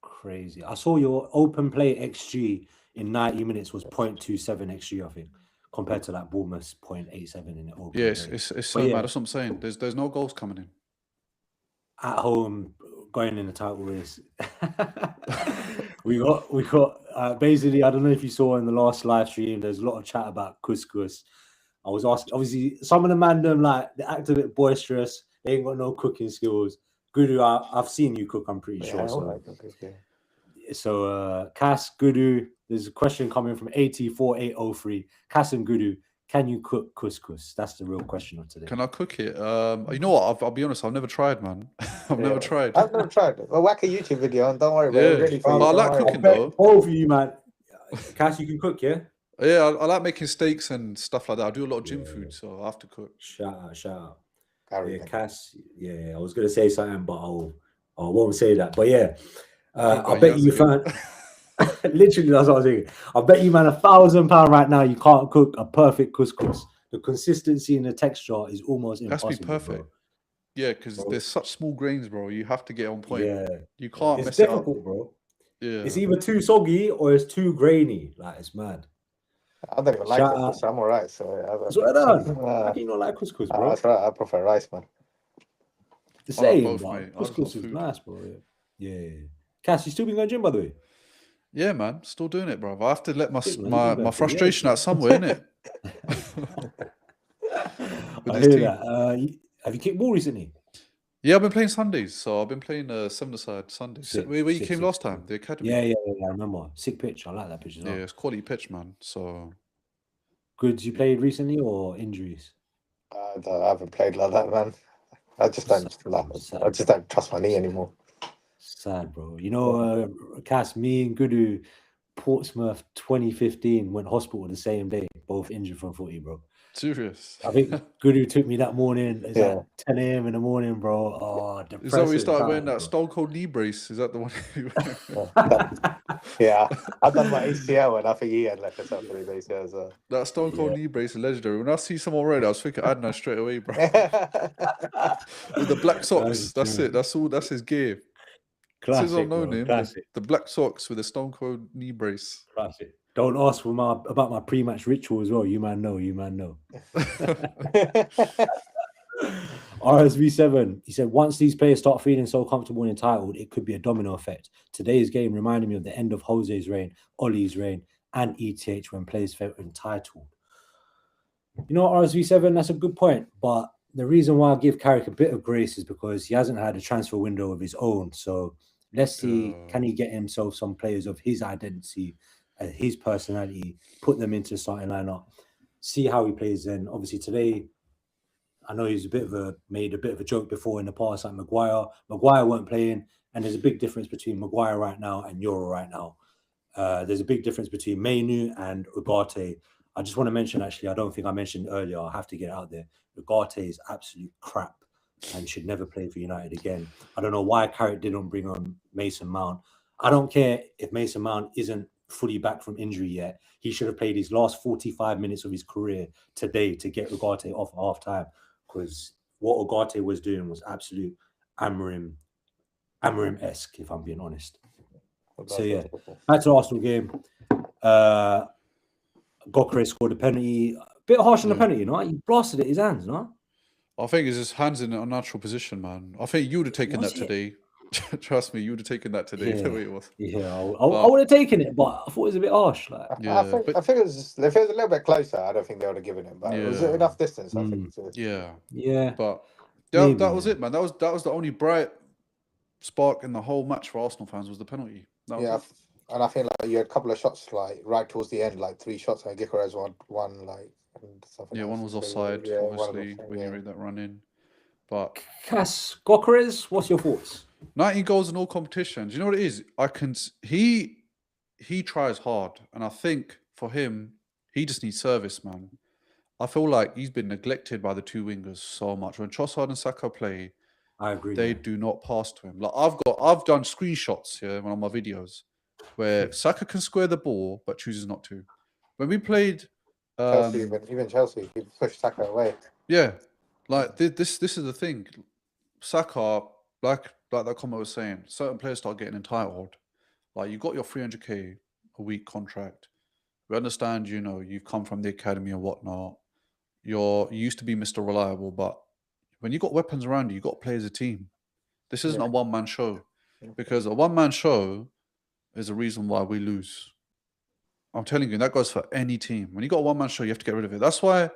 Crazy. I saw your open play XG in 90 minutes was 0.27 XG, I think, compared to that Bournemouth 0.87 in the open play. It's so mad. That's what I'm saying. There's no goals coming in. At home, going in the title race. we got basically, I don't know if you saw in the last live stream, there's a lot of chat about couscous. I was asking, obviously, some of the man them, like, they act a bit boisterous. They ain't got no cooking skills. Guddu, I've seen you cook, I'm pretty sure. So, Cass, Guddu, there's a question coming from 84803. Cass and Guddu, can you cook couscous? That's the real question of today. Can I cook it? You know what? I'll be honest. I've never tried, man. I've never tried. I've never tried it. Well, whack a YouTube video and don't worry about it. Really I like cooking though. Both of you, man. Cass, you can cook, yeah? Yeah, I like making steaks and stuff like that. I do a lot of gym food, so I have to cook. Shout out. Carrick Yeah, Cass. Yeah, I was gonna say something, but I won't say that. But yeah, I bet you found. Literally, that's what I was thinking. I bet you, man, £1,000 right now, you can't cook a perfect couscous. The consistency and the texture is almost impossible. That's be perfect. Bro. Yeah, because there's such small grains, bro. You have to get on point. Yeah, you can't. It's difficult, bro. Yeah, it's either too soggy or it's too grainy. Like, it's mad. I don't even like couscous. I'm alright. So that's what I done. How do you not like couscous, bro? That's right. I prefer rice, man. The same. Couscous is nice, bro. Yeah. Cass, you still been going gym, by the way? Yeah, man, still doing it, bro. I have to let my frustration out somewhere, innit? I hear that. Have you kicked ball recently? Yeah, I've been playing Sundays. So I've been playing 7-a-side Sundays. Where you came last time, the academy. Yeah, I remember. Sick pitch. I like that pitch as well. Yeah, it's quality pitch, man. So good. You played recently or injuries? I haven't played like that, man. I just don't trust my knee anymore. Sad, bro. You know, Cass, me and Guddu, Portsmouth 2015, went hospital the same day, both injured from footy, bro. Serious? I think Guddu took me that morning. It's like 10 a.m. in the morning, bro. Oh, depressing. Is that when you started wearing that Stone Cold knee brace? Is that the one? Yeah, I've done my ACL and I think he had like a something ACL as well. That Stone Cold knee brace is legendary. When I see someone wearing it, I was thinking Adnan straight away, bro. With the black socks, that's it. That's his gear. Classic, I've known him. Classic. The black socks with the Stone Cold knee brace. Classic. Don't ask about my pre-match ritual as well. You man know. RSV7, he said, once these players start feeling so comfortable and entitled, it could be a domino effect. Today's game reminded me of the end of Jose's reign, Ollie's reign, and ETH when players felt entitled. You know what, RSV7, that's a good point. But the reason why I give Carrick a bit of grace is because he hasn't had a transfer window of his own. So let's see, can he get himself some players of his identity, his personality, put them into the starting lineup, see how he plays then. Obviously today, I know he's made a bit of a joke before in the past, like Maguire. Maguire weren't playing, and there's a big difference between Maguire right now and Yoro right now. There's a big difference between Mainu and Ugarte. I just want to mention, actually, I don't think I mentioned earlier, I'll have to get out there. Ugarte is absolute crap and should never play for United again. I don't know why Carrick didn't bring on Mason Mount. I don't care if Mason Mount isn't fully back from injury yet. He should have played his last 45 minutes of his career today to get Ugarte off at half time, because what Ugarte was doing was absolute hammering Amorim-esque, if I'm being honest. What So about yeah, football? back to the Arsenal game. Gyokeres scored a penalty. A bit harsh on the penalty, you know. He blasted it his hands, no? I think it's his hands in an unnatural position, man. I think you would have taken Was that it? today. Trust me, you would have taken that today. The way it was. Yeah, I But- would have taken it, but I thought it was a bit harsh. Like, Yeah, I think it was, if it was a little bit closer, I don't think they would have given it. But it was Yeah. enough distance, I think. yeah. yeah, But Maybe, that was yeah. it, man. That was the only bright spark in the whole match for Arsenal fans was the penalty. That was Yeah, it. and I think like you had a couple of shots like right towards the end, like 3 shots. Like Gyokeres one like and something. Yeah, else. one was So, offside, yeah, one was obviously, offside, when yeah. you read that run in. But Gyokeres, what's your thoughts? 19 goals in all competitions. You know what it is? He tries hard, and I think for him, he just needs service, man. I feel like he's been neglected by the two wingers so much. When Trossard and Saka play, I agree. they do not pass to him. Like I've done screenshots here on my videos where Saka can square the ball but chooses not to. When we played Chelsea, even Chelsea, he pushed Saka away. yeah, like this is the thing. Saka, like that comment was saying, certain players start getting entitled. Like you got your 300k a week contract. We understand, you know, you've come from the academy and whatnot. You used to be Mr. Reliable, but when you got weapons around you, you got to play as a team. This isn't a one-man show, because a one-man show is the reason why we lose. I'm telling you, that goes for any team. When you got a one-man show, you have to get rid of it. That's why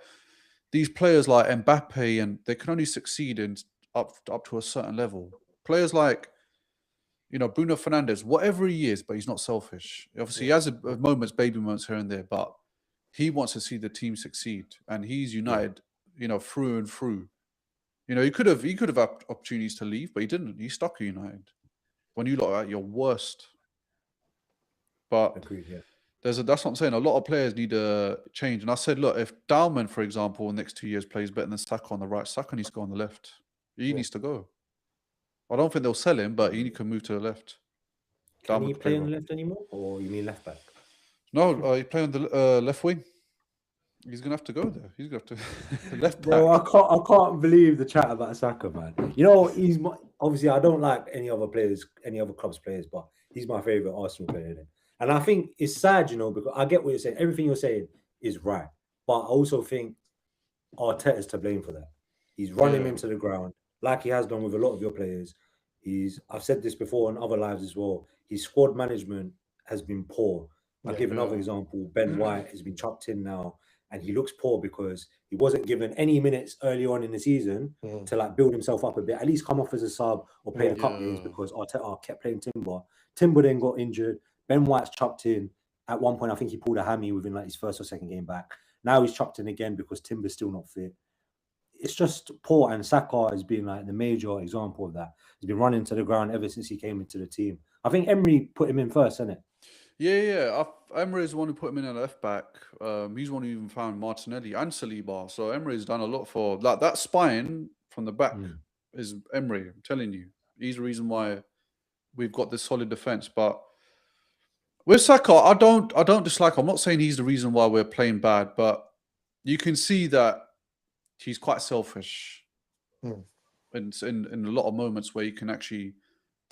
these players like Mbappe, and they can only succeed in up to a certain level. Players like, you know, Bruno Fernandes, whatever he is, but he's not selfish. Obviously, he has moments, baby moments here and there, but he wants to see the team succeed, and he's United, you know, through and through. You know, he could have had opportunities to leave, but he didn't. He stuck at United when you look at your worst. But Agreed, yeah. that's what I'm saying. A lot of players need a change. And I said, look, if Dalman, for example, in the next 2 years plays better than Saka on the right, Saka needs to go on the left. He needs to go. I don't think they'll sell him, but he can move to the left. Can Dalman he can play on well. the left anymore, or you mean left back? No, he play on the left wing. He's gonna have to go there. He's gonna have to left back. Bro, I can't believe the chat about Saka, man. You know, he's obviously I don't like any other clubs players, but he's my favorite Arsenal player. Isn't it? And I think it's sad, you know, because I get what you're saying. Everything you're saying is right, but I also think Arteta's to blame for that. He's running him into the ground like he has done with a lot of your players. I've said this before on other lives as well. His squad management has been poor. I'll give another example. Ben White has been chucked in now, and he looks poor because he wasn't given any minutes early on in the season to like build himself up a bit. At least come off as a sub or play the cup games, because Arteta kept playing Timber. Timber then got injured. Ben White's chucked in. At one point, I think he pulled a hammy within like his first or second game back. Now he's chucked in again because Timber's still not fit. It's just poor, and Saka has been like the major example of that. He's been running to the ground ever since he came into the team. I think Emery put him in first, isn't it? Yeah. Emery is the one who put him in at left back. He's the one who even found Martinelli and Saliba. So Emery's done a lot for like that spine from the back is Emery. I'm telling you, he's the reason why we've got this solid defense. But with Saka, I don't dislike. I'm not saying he's the reason why we're playing bad, but you can see that he's quite selfish in a lot of moments where you can actually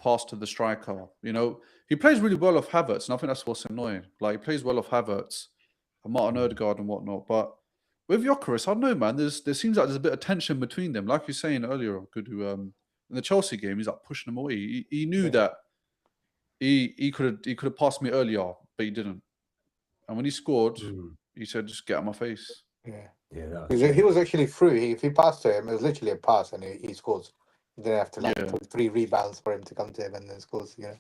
pass to the striker. You know, he plays really well off Havertz, and I think that's what's annoying. Like, he plays well off Havertz and Martin Odegaard and whatnot. But with Gyokeres, I don't know, man. There seems like there's a bit of tension between them. Like you're saying earlier, Guddu, in the Chelsea game, he's like pushing him away. He knew that he could have passed me earlier, but he didn't. And when he scored, he said, "Just get out of my face." He was actually through. If he passed to him, it was literally a pass, and he scores. You didn't have to put 3 rebounds for him to come to him and then scores. You know.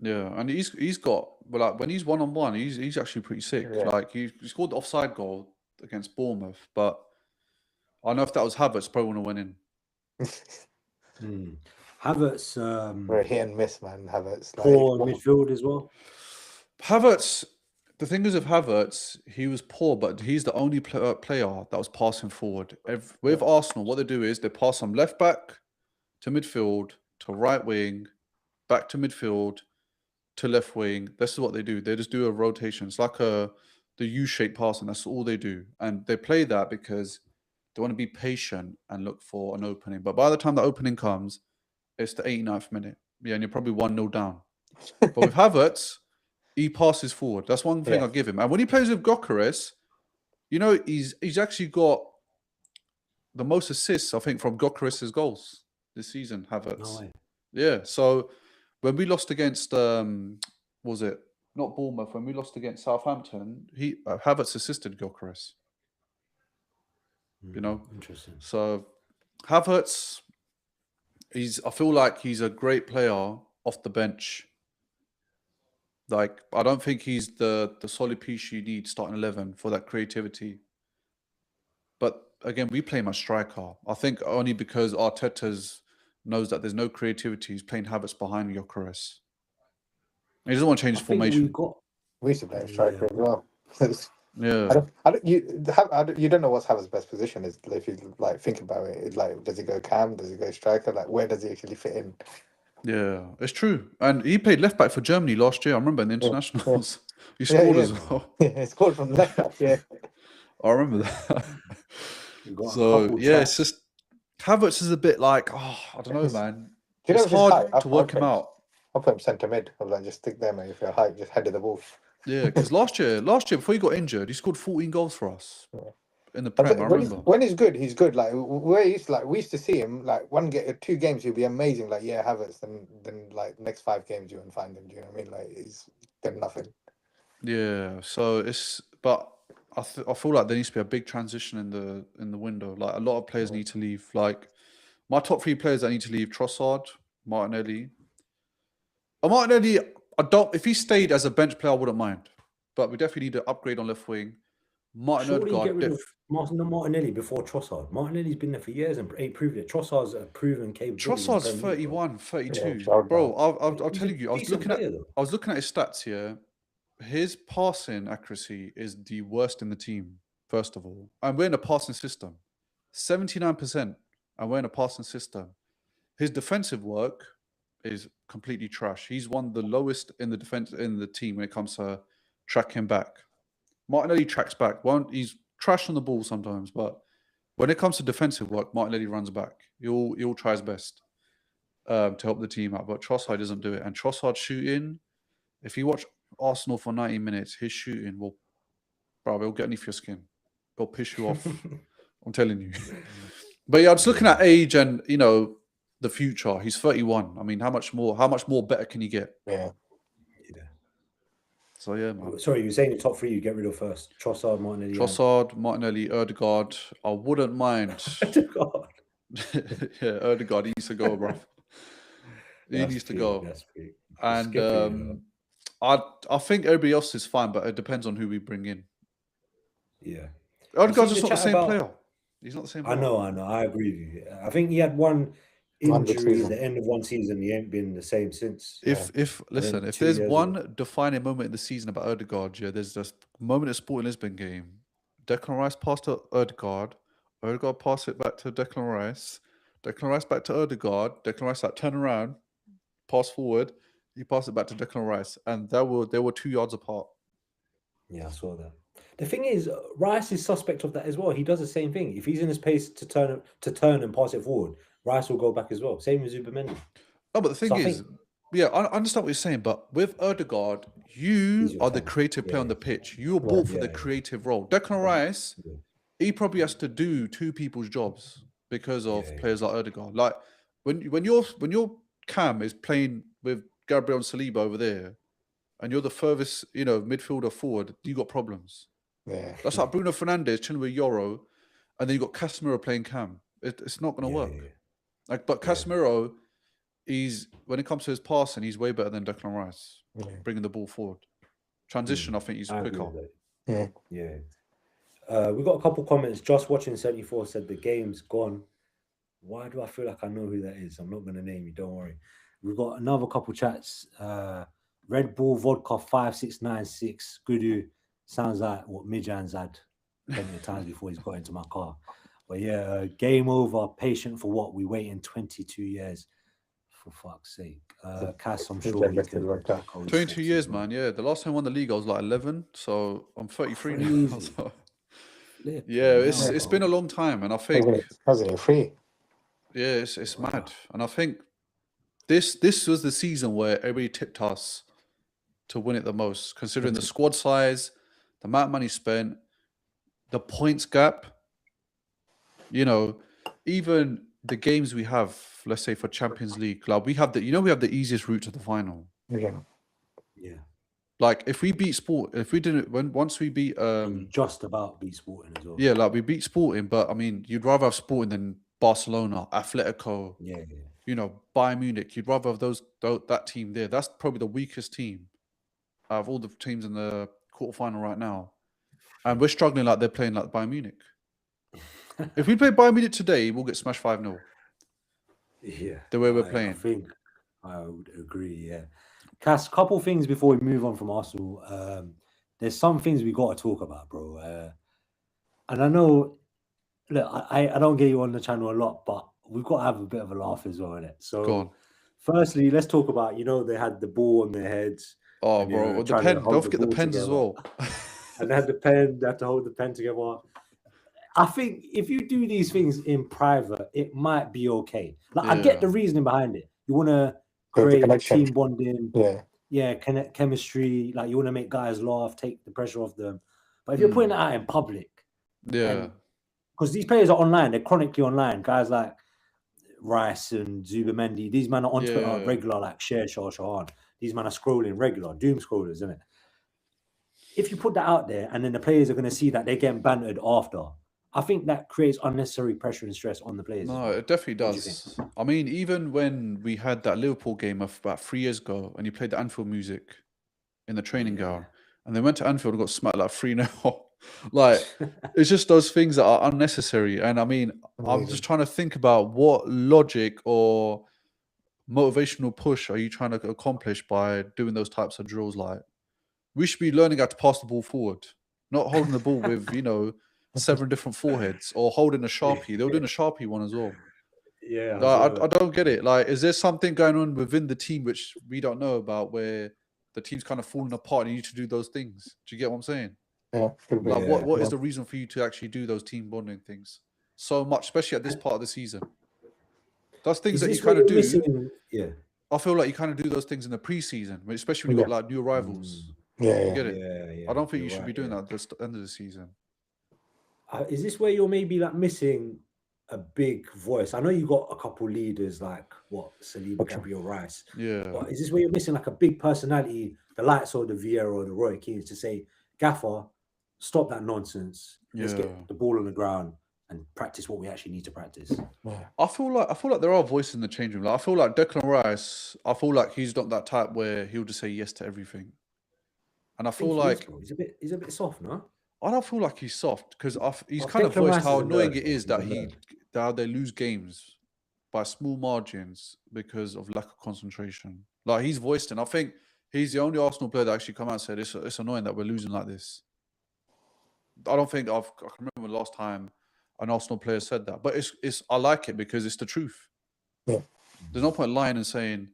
Yeah, and he's got, but like when he's 1-on-1, he's actually pretty sick. Like he scored the offside goal against Bournemouth, but I know if that was Havertz, probably wouldn't have went in. Havertz, We're hit and miss, man. Havertz, poor midfield as well. Havertz. The thing is, with Havertz, he was poor, but he's the only player that was passing forward. With Arsenal, what they do is they pass from left back to midfield to right wing, back to midfield to left wing. This is what they do. They just do a rotation. It's like the U-shaped passing. That's all they do, and they play that because they want to be patient and look for an opening. But by the time the opening comes, it's the 89th minute. Yeah, and you're probably 1-0 down. But with Havertz, he passes forward. That's one thing I'll give him. And when he plays with Gyokeres, you know, he's actually got the most assists, I think, from Gyokeres' goals this season, Havertz. No way. Yeah, so when we lost against, was it not Bournemouth? When we lost against Southampton, Havertz assisted Gyokeres. You know, Interesting. So Havertz, I feel like he's a great player off the bench. Like, I don't think he's the solid piece you need starting 11 for that creativity. But again, we play him as striker. I think only because Arteta knows that there's no creativity. He's playing Havertz behind Gyokeres. He doesn't want to change his formation. We used to play a striker as well. Yeah. You don't know what's Havertz's best position is. If you like think about it, it's like, does he go cam? Does he go striker? Like, where does he actually fit in? Yeah, it's true. And he played left back for Germany last year. I remember in the internationals. He scored as well. Yeah, he scored from left back. Yeah, I remember that. So yeah, it's just Havertz is a bit like, I don't know, man. It's hard to work him out. I'll put him centre mid. I'm like, just stick there, man. If you're high, just head of the ball. Yeah, because last year before he got injured, he scored 14 goals for us in the Prem. I remember when he's good, he's good. Like we used to see him like 2 games, he'll be amazing. Like Havertz, and then like next 5 games you won't find him. Do you know what I mean? Like he's done nothing. Yeah, so but I feel like there needs to be a big transition in the window. Like a lot of players need to leave. Like my top 3 players that need to leave: Trossard, Martinelli. Martinelli, if he stayed as a bench player, I wouldn't mind. But we definitely need to upgrade on left wing. Surely get rid of Martinelli before Trossard. Martinelli's been there for years and ain't proved it. Trossard's a proven capability. Trossard's 31, 32. Bro, I'll tell you, I was looking at his stats here. His passing accuracy is the worst in the team, first of all. And we're in a passing system. 79%, and we're in a passing system. His defensive work is completely trash. He's one of the lowest in the defense in the team when it comes to tracking back. Martinelli tracks back. He's trash on the ball sometimes, but when it comes to defensive work, Martinelli runs back. He'll try his best to help the team out, but Trossard doesn't do it. And Trossard shooting, if you watch Arsenal for 90 minutes, his shooting it'll get underneath your skin. It'll piss you off. I'm telling you. But yeah, I'm just looking at age and, you know, the future. He's 31. I mean, how much more better can he get? Yeah. So yeah, man. Sorry, you were saying the top 3 you get rid of first. Trossard, Martinelli, Odegaard. I wouldn't mind. Odegaard. Yeah, Odegaard, he needs to go, bro. He needs to go. And I think everybody else is fine, but it depends on who we bring in. Yeah. Odegaard's just not the same player. He's not the same player. I know. I agree with you. I think he had one injury at the end of one season. He ain't been the same since. If there's one defining moment in the season about Odegaard, there's this moment at Sporting Lisbon game. Declan Rice passed to Odegaard passed it back to Declan Rice back to Odegaard, Declan Rice turn around, pass forward, he passed it back to Declan Rice, and they were 2 yards apart. Yeah, I saw that. The thing is, Rice is suspect of that as well. He does the same thing. If he's in his pace to turn and pass it forward, Rice will go back as well. Same with Zubamendi. No, but the thing is, I understand what you're saying, but with Odegaard, you are the creative player on the pitch. You are bought for the creative role. Declan Rice, he probably has to do 2 people's jobs because of players like Odegaard. Like when your Cam is playing with Gabriel and Saliba over there, and you're the furthest, midfielder forward, you got problems. Yeah, that's like Bruno Fernandes chilling with Yoro, and then you got Casemiro playing Cam. It's not going to work. But Casemiro, when it comes to his passing, he's way better than Declan Rice, bringing the ball forward. Transition, I think he's quicker. Yeah. We got a couple comments. Just watching 74 said the game's gone. Why do I feel like I know who that is? I'm not going to name you. Don't worry. We've got another couple chats. Red Bull Vodka 5696. Guddu sounds like what Mijan's had plenty of times before he's got into my car. But yeah, game over. Patient for what? We waiting 22 years. For fuck's sake. Cass, I'm sure you can. 22 years, man. Yeah, the last time I won the league, I was like 11. So I'm 33 now. So. Yeah, it's been a long time. And I think... How's it free? Yeah, it's mad. And I think this was the season where everybody tipped us to win it the most, considering the squad size, the amount of money spent, the points gap. You know, even the games we have, let's say for Champions League, like we have the easiest route to the final. Yeah. Like if we beat once we beat And you just about beat Sporting as well. yeah, like we beat Sporting, but I mean, you'd rather have Sporting than Barcelona, Atletico, Yeah. you know, Bayern Munich. You'd rather have that team there. That's probably the weakest team out of all the teams in the quarterfinal right now. And we're struggling like they're playing like Bayern Munich. If we play Bayern Munich today, we'll get smashed 5-0. Yeah. The way we're playing. I think I would agree, yeah. Cass, couple things before we move on from Arsenal. There's some things we got to talk about, bro. And I know, look, I don't get you on the channel a lot, but we've got to have a bit of a laugh as well, innit? So, Go on. Firstly, let's talk about, they had the ball on their heads. Oh, bro, the pen. Don't forget the pens as well. And they had the pen, they had to hold the pen together. I think if you do these things in private, it might be okay. Like I get the reasoning behind it. You want to create team bonding, chemistry. Like you want to make guys laugh, take the pressure off them. But if you're putting it out in public, because these players are online, they're chronically online. Guys like Rice and Zubamendi, these men are on Twitter regular, like Shahan. These men are scrolling regular, doom scrollers, isn't it? If you put that out there, and then the players are going to see that they're getting bantered after, I think that creates unnecessary pressure and stress on the players. No, it definitely does. I mean, even when we had that Liverpool game of about 3 years ago, and you played the Anfield music in the training ground, and they went to Anfield and got smacked like 3-0. Like, it's just those things that are unnecessary. And I mean, I'm just trying to think about what logic or motivational push are you trying to accomplish by doing those types of drills? Like, we should be learning how to pass the ball forward, not holding the ball with, 7 different foreheads or holding a Sharpie. They were doing a Sharpie one as well. Yeah. I don't get it. Like, is there something going on within the team which we don't know about where the team's kind of falling apart and you need to do those things? Do you get what I'm saying? Yeah. Like, what is the reason for you to actually do those team bonding things so much, especially at this part of the season? Those things that you kind of do. I feel like you kind of do those things in the preseason, especially when you've got like new arrivals. You get it? Yeah. I don't think you should be doing that at the end of the season. Is this where you're maybe like missing a big voice? I know you got a couple leaders like Saliba, Gabriel Rice. Yeah. But is this where you're missing like a big personality, the likes of the Vieira or the Roy Keane, to say, Gaffer, stop that nonsense. Let's get the ball on the ground and practice what we actually need to practice. I feel like there are voices in the change room. Like, I feel like Declan Rice, I feel like he's not that type where he'll just say yes to everything. And I feel like he's a bit soft, no? I don't feel like he's soft because he's kind of voiced how annoying it is that they lose games by small margins because of lack of concentration. Like, he's voiced, and I think he's the only Arsenal player that actually come out and said it's annoying that we're losing like this. I don't think I can remember the last time an Arsenal player said that, but I like it because it's the truth. Yeah. There's no point lying and saying,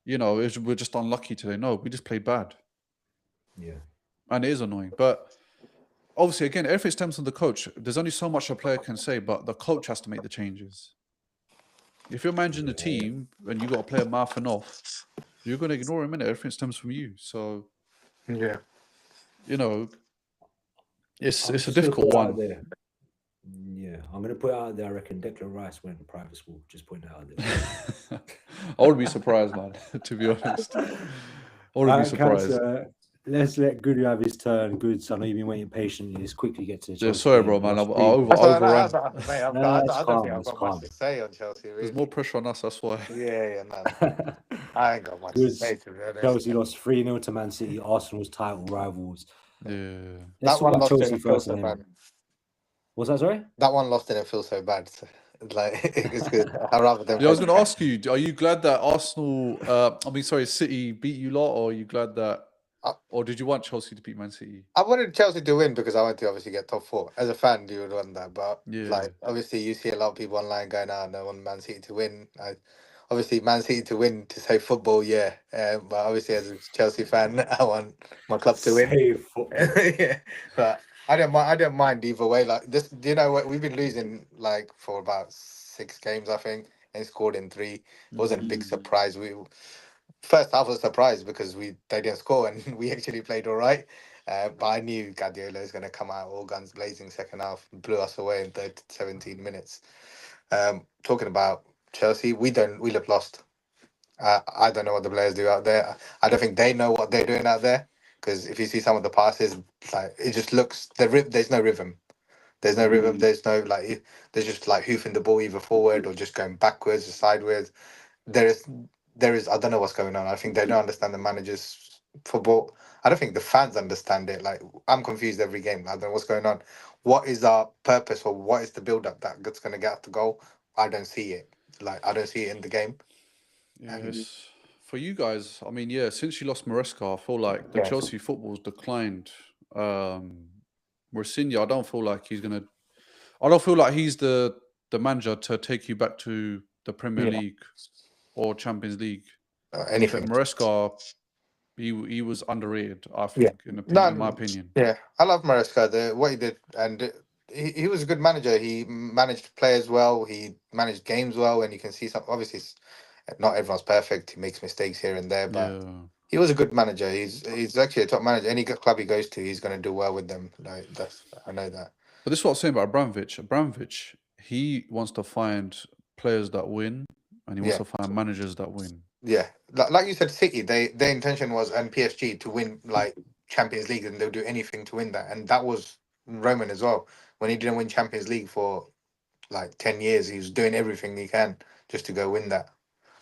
we're just unlucky today. No, we just played bad. Yeah. And it is annoying, but obviously, again, everything stems from the coach. There's only so much a player can say, but the coach has to make the changes. If you're managing the team and you got a player mouthing off, you're going to ignore him, innit? Everything stems from you. So, yeah, it's a difficult one. Yeah, I'm going to put it out there. I reckon Declan Rice went to private school. Just putting it out there. I would be surprised, man, to be honest. I would be surprised. Let's let Guddu have his turn. Goods, I know you've been waiting patiently. Let's quickly get to Chelsea. Yeah, sorry, bro, man. I overran. I don't think I've got much to say on Chelsea. Really. There's more pressure on us, that's why. Yeah, man. I ain't got much to say, to be honest. Chelsea lost 3-0 to Man City, Arsenal's title rivals. Yeah. Let's that one lost Chelsea didn't feel first. so bad. What's that, sorry? That one lost didn't feel so bad. So, like, it's good. I rather than. Yeah, I was going to ask you, are you glad that City beat you lot, or are you glad that or did you want Chelsea to beat Man City? I wanted Chelsea to win because I wanted to obviously get top 4. As a fan, you would want that. But like, obviously, you see a lot of people online going, "I want Man City to win." Obviously, Man City to win to save football, but obviously, as a Chelsea fan, I want my club to win. Save football. Yeah, but I don't mind either way. Like this, what we've been losing like for about 6 games, I think. and scored in 3. It wasn't a big surprise. First half was a surprise because they didn't score and we actually played all right. But I knew Guardiola was going to come out all guns blazing second half, blew us away in 17 minutes. Talking about Chelsea, we look lost. I don't know what the players do out there. I don't think they know what they're doing out there, because if you see some of the passes, like it just looks there's no rhythm. There's no rhythm. There's no they're just like hoofing the ball either forward or just going backwards or sideways. There is I don't know what's going on. I think they don't understand the manager's football. I don't think the fans understand it. Like I'm confused every game. I don't know what's going on. What is our purpose, or what is the build up that's going to get us to goal? I don't see it. Like I don't see it in the game. Yes. For you guys, I mean, yeah, since you lost Maresca, I feel like the Chelsea football's declined. Mourinho, I don't feel like he's gonna. I don't feel like he's the manager to take you back to the Premier League or Champions League. Anything. Maresca, he was underrated, I think, in my opinion. Yeah, I love Maresca. What he did, and he was a good manager. He managed players well. He managed games well, and you can see some. Obviously, not everyone's perfect. He makes mistakes here and there, but he was a good manager. He's actually a top manager. Any club he goes to, he's going to do well with them. Like I know that. But this is what I'm saying about Abramovich. Abramovich, he wants to find players that win, and he wants to find managers that win. Yeah, like you said, City. Their intention was, and PSG, to win like Champions League, and they'll do anything to win that. And that was Roman as well. When he didn't win Champions League for like 10 years, he was doing everything he can just to go win that.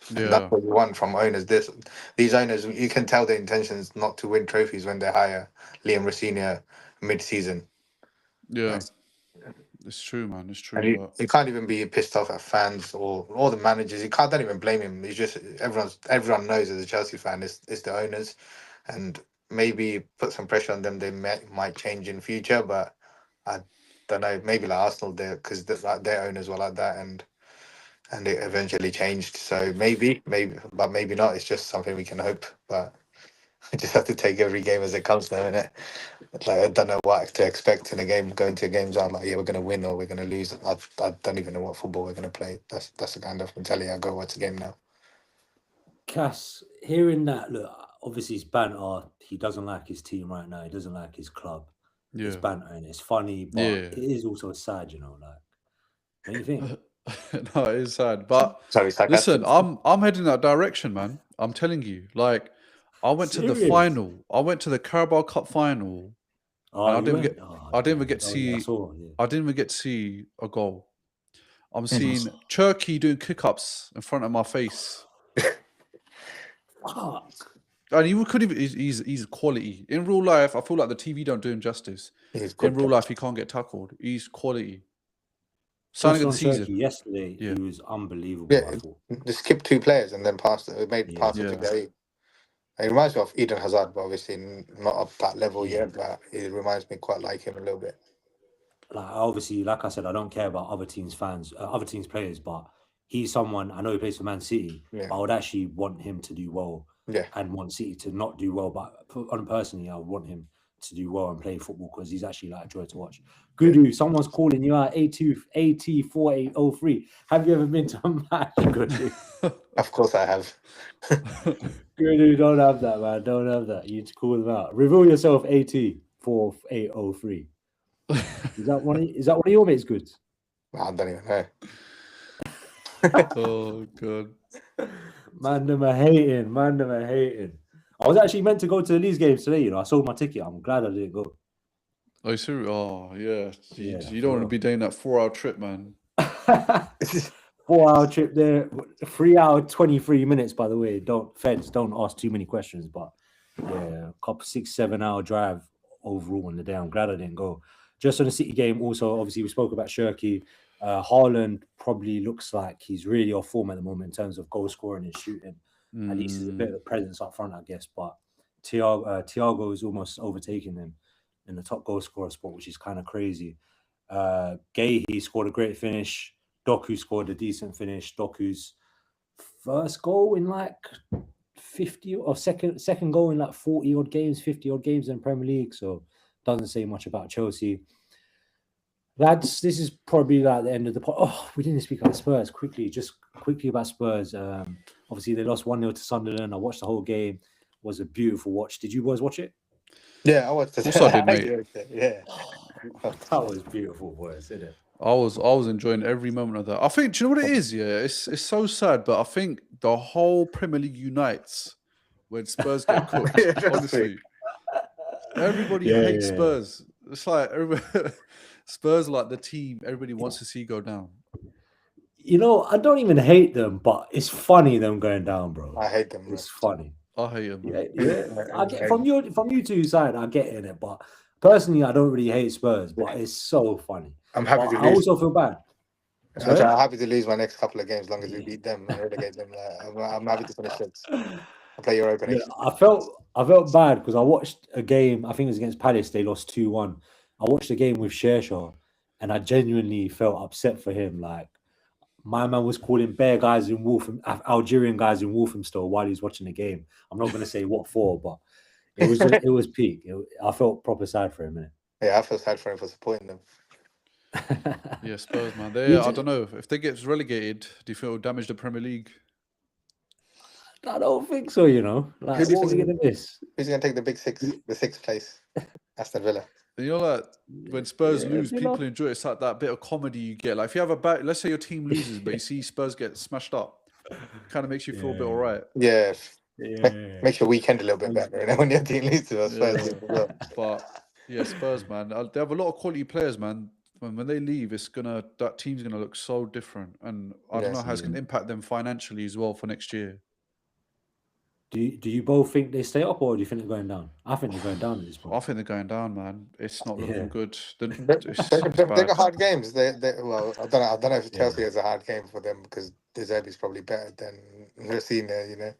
And that's what you want from owners. These owners, you can tell their intentions not to win trophies when they hire Liam Rossini mid-season. Yeah, it's true, man. It's true. And you can't even be pissed off at fans or the managers. Don't even blame him. It's just everyone knows as a Chelsea fan, it's the owners, and maybe put some pressure on them. They might change in future, but I don't know. Maybe like Arsenal, because their owners were like that, and it eventually changed. So maybe, but maybe not. It's just something we can hope. But I just have to take every game as it comes now, innit? Like I don't know what to expect in a game. Going to games, I'm like, yeah, we're going to win or we're going to lose. I don't even know what football we're going to play. That's the kind of mentality I go watch a game now. Cass, hearing that, look, obviously it's banter. He doesn't like his team right now. He doesn't like his club. Yeah. It's banter and it's funny, but it is also sad, you know. Like, what do you think? No, it is sad. But listen, I'm heading that direction, man. I'm telling you. Like, I went to the final. I went to the Carabao Cup final. I didn't even get to see. I didn't even get to see a goal. I'm seeing Cherki doing kick-ups in front of my face. And he couldn't even. He's quality in real life. I feel like the TV don't do him justice. In real life, he can't get tackled. He's quality. Signing of the season yesterday, he was unbelievable. Yeah, just skipped 2 players and then passed it. Made pass it to Gary. It reminds me of Eden Hazard, but obviously not at that level yet. But it reminds me quite like him a little bit. Like obviously, like I said, I don't care about other teams' players, but he's someone I know he plays for Man City. But I would actually want him to do well. And want City to not do well. But personally, I would want him to do well and play football because he's actually like a joy to watch. Guddu, someone's calling you out. AT4803. Have you ever been to a match, Guddu? Of course I have. Guddu, don't have that, man. Don't have that. You need to call them out. Reveal yourself, AT4803. Is that one of your mates' goods? I don't even know. Oh god. Man, them are hating. I was actually meant to go to the Leeds games today, you know. I sold my ticket. I'm glad I didn't go. Oh, serious? Oh, yeah. You don't want to be doing that 4-hour trip, man. 4-hour trip there. 3 hour, 23 minutes, by the way. Don't ask too many questions, but yeah, a couple 6-7 hour drive overall on the day. I'm glad I didn't go. Just on the City game, also, obviously, we spoke about Cherki. Haaland probably looks like he's really off form at the moment in terms of goal scoring and shooting. At least there's a bit of a presence up front, I guess. But Thiago is almost overtaking him in the top goal scorer spot, which is kind of crazy. Gay, he scored a great finish. Doku scored a decent finish. Doku's first goal in like 50 or second goal in like 40 odd games, 50 odd games in Premier League. So doesn't say much about Chelsea. Lads, this is probably like the end of the pod. Oh, we didn't speak about Spurs quickly. Just quickly about Spurs. Obviously, they lost 1-0 to Sunderland. I watched the whole game. It was a beautiful watch. Did you boys watch it? Yeah, I watched it. Of course I did, mate. Yeah. That was beautiful, boys, isn't it? I was enjoying every moment of that. I think, do you know what it is? Yeah, it's so sad, but I think the whole Premier League unites when Spurs get cooked. Yeah, trust Honestly, everybody Yeah, hates yeah. Spurs. It's like Spurs, are like the team everybody wants to see go down. You know, I don't even hate them, but it's funny them going down, bro. I hate them. It's funny. I hate them. Yeah. I get from you two side, I get in it, but personally, I don't really hate Spurs, but it's so funny. I'm happy to I lose. also feel bad. I'm happy to lose my next couple of games as long as we beat them and relegate them. I'm happy to finish it. I'll play Europa next. I felt bad because I watched a game. I think it was against Palace. They lost 2-1. I watched a game with Shershaw, and I genuinely felt upset for him. Like my man was calling bare guys in Algerian guys in Walthamstow while he was watching the game. I'm not going to say what for, but it was peak. I felt proper sad for him, innit? Yeah, I feel sad for him for supporting them. Yeah, Spurs, man. I don't know if they get relegated. Do you feel it'll damage the Premier League? I don't think so. You know, like Who do you what are we think- going to miss? Who's going to take the big six, the sixth place? Aston Villa. And you know, like when Spurs lose, you people know. enjoy it. It's like that bit of comedy you get. Like if you have a bad, let's say your team loses, but you see Spurs get smashed up, kind of makes you feel a bit all right. Yeah. Yeah. Makes your weekend a little bit better, you know, when your team loses. I suppose. Yeah. But yeah, Spurs, man, they have a lot of quality players, man. When they leave, that team's gonna look so different, and I don't know how it's gonna impact them financially as well for next year. Do you both think they stay up, or do you think they're going down? I think they're going down at this point. I think they're going down, man. It's not looking Yeah. good. They've Bad. got hard games. Well, I don't know if Chelsea is a hard game for them because De Zerbi's probably better than Racina, you know.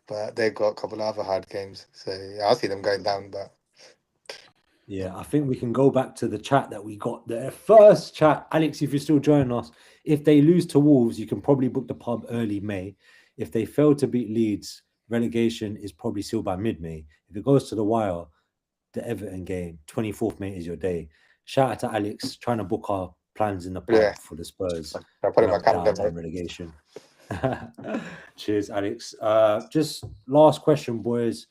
But they've got a couple of other hard games. So yeah, I see them going down, but Yeah, I think we can go back to the chat that we got there. First chat, Alex, if you're still joining us, if they lose to Wolves, you can probably book the pub early May. If they fail to beat Leeds, relegation is probably sealed by mid-May. If it goes to the wire, the Everton game, 24th May is your day. Shout out to Alex trying to book our plans in the pub for the Spurs. I'll put it in my down calendar. on relegation. Cheers, Alex. Just last question, boys.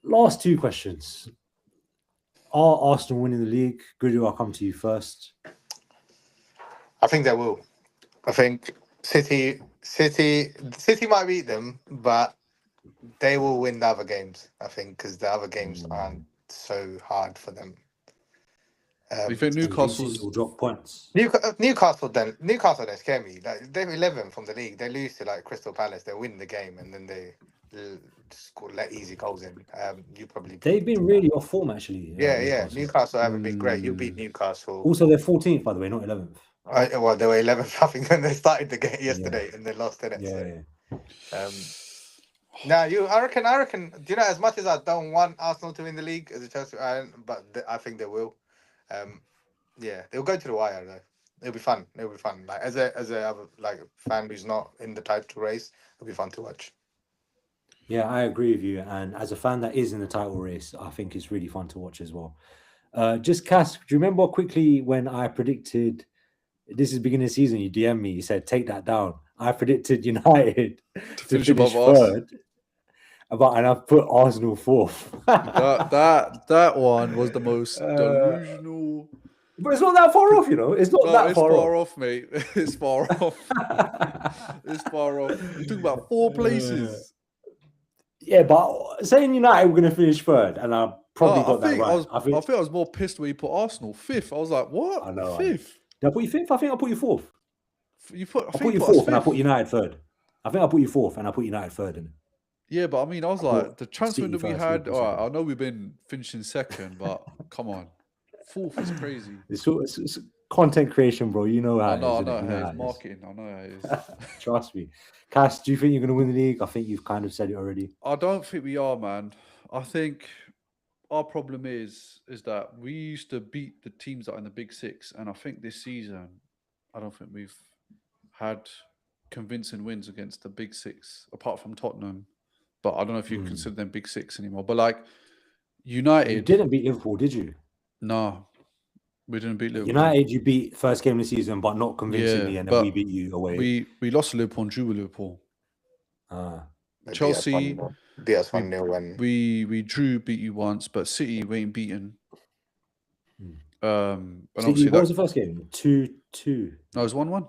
Last two questions. Are Arsenal winning the league? Guddu, I'll come to you first. I think they will. I think City might beat them, but they will win the other games. I think because the other games aren't so hard for them. You think Newcastle's will drop points? Newcastle don't scare me. Like they're 11th from the league. They lose to like Crystal Palace. They win the game and then they let easy goals in. They've been really off form actually. Yeah. Newcastle haven't been great. You beat Newcastle. Also, they're 14th by the way, not 11th. Well, they were 11th, I think, when they started the game yesterday, and they lost in it. Yeah. I reckon. Do you know? As much as I don't want Arsenal to win the league as a Chelsea, but I think they will. They'll go to the wire though. It'll be fun. Like as a like fan who's not in the title race, it'll be fun to watch. Yeah, I agree with you. And as a fan that is in the title race, I think it's really fun to watch as well. Just Cass, do you remember quickly when I predicted this is beginning of the season? You DM me, you said take that down. I predicted United to finish third, and I've put Arsenal fourth. that one was the most delusional. But it's not that far off, you know. It's not that far off, mate. It's far off. It's far off. You're talking about 4 places. Yeah, but saying United were going to finish third, and I probably got that right. I think I was more pissed when you put Arsenal 5th. I was like, what? I know. 5th? Did I put you 5th? I think I put you 4th. I put you 4th and I put United 3rd. I think I put you 4th and I put United 3rd in it. Yeah, but I mean, I was like, the transfer that we had, all right, I know we've been finishing 2nd, but come on. 4th is crazy. It's content creation, bro. You know how I know, it is. I know how it's marketing. I know how it is. Trust me. Cass, do you think you're going to win the league? I think you've kind of said it already. I don't think we are, man. I think our problem is that we used to beat the teams that are in the Big Six, and I think this season, I don't think we've had convincing wins against the Big Six, apart from Tottenham. But I don't know if you consider them Big Six anymore. But like United, You didn't beat Liverpool, did you? No. We didn't beat Liverpool. United, you beat first game of the season, but not convincingly, and then we beat you away. We lost to Liverpool and drew with Liverpool. Chelsea beat us 1-0 when we drew, beat you once, but City we ain't beaten. And City, obviously what was the first game? 2-2. No, it was 1-1.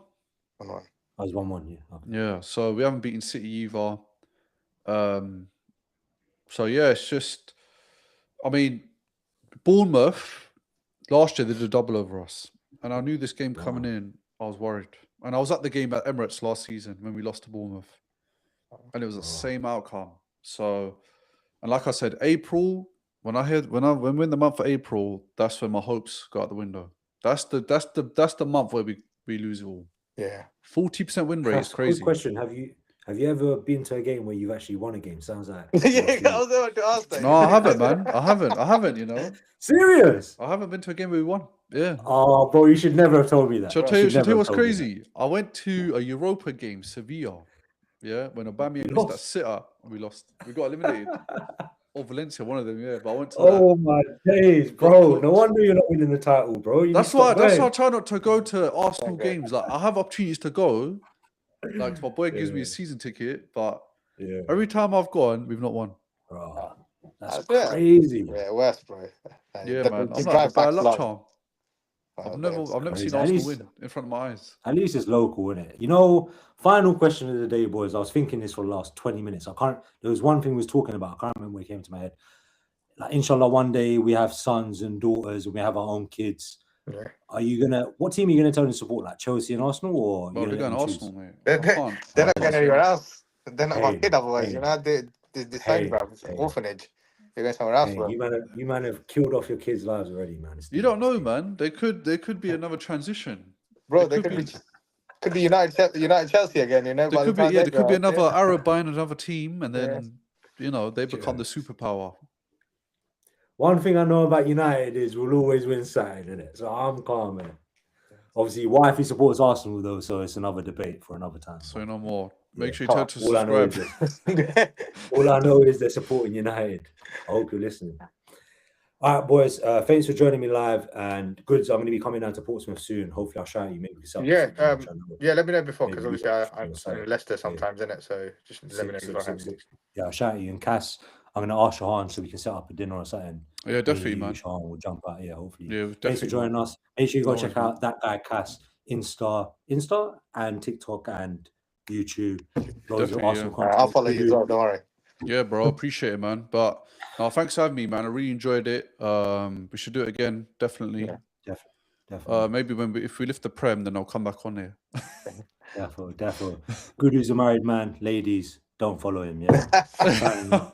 1-1. I was 1-1, yeah. Okay. Yeah, so we haven't beaten City either. So yeah, it's just, I mean, Bournemouth last year they did a double over us, and I knew this game coming in. I was worried, and I was at the game at Emirates last season when we lost to Bournemouth, and it was the same outcome. So, and like I said, April when we're in the month of April, that's when my hopes go out the window. That's the month where we lose it all. Yeah, 40% win rate is crazy. Quick question: Have you ever been to a game where you've actually won a game? Sounds like I was about to ask that. No, I haven't, man. I haven't. You know, serious. I haven't been to a game where we won. Yeah. Oh, bro, you should never have told me that. Shall I tell you what's crazy? I went to a Europa game, Sevilla. Yeah, when Aubameyang missed that sitter, we lost. We got eliminated. Or Valencia, one of them. Yeah, but I went to. My days, bro! No wonder you're not winning the title, bro. That's why I try not to go to Arsenal games. Like I have opportunities to go. Like my boy gives me a season ticket, but every time I've gone, we've not won. Bro, that's crazy. Yeah, worse, bro. Yeah, man. I'm like a luck charm. I've never seen Arsenal win in front of my eyes. At least it's local, isn't it? You know, final question of the day, boys. I was thinking this for the last 20 minutes. There was one thing we was talking about. I can't remember what it came to my head. Like, inshallah, one day we have sons and daughters and we have our own kids. Yeah. What team are you gonna tell them to support? Like Chelsea and Arsenal, or they're going Arsenal, mate? They're not going anywhere else. They're not my kid otherwise. You know, this orphanage. They're going somewhere else. You man have killed off your kids' lives already, man. You don't know, man. There could be another transition, bro. They could be United Chelsea again. You know, there could be another Arab buying another team, and then they become the superpower. One thing I know about United is we'll always win Saturday, innit? So I'm calm, man. Obviously, wifey supports Arsenal though, so it's another debate for another time. So no more. Make sure you turn to subscribe. All I know is they're supporting United. I hope you're listening. All right, boys. Thanks for joining me live. And Goods, I'm going to be coming down to Portsmouth soon. Hopefully, I'll shout you. Maybe we can let me know before, because obviously I'm in Leicester sometimes, innit? So just let me know beforehand. Yeah, I'll shout you. And Cass, I'm going to ask Haroon so we can set up a dinner or something. Yeah, definitely, man. Haroon will jump out. Yeah, hopefully. Yeah, definitely. Thanks for joining us. Make sure you go check out that guy Cass Insta and TikTok and YouTube. I'll follow you as well, don't worry. Yeah, bro, appreciate it, man. But no, thanks for having me, man. I really enjoyed it. We should do it again, definitely. Yeah, definitely. Maybe if we lift the Prem, then I'll come back on here. Definitely. Guddu's a married man. Ladies, don't follow him. Yeah.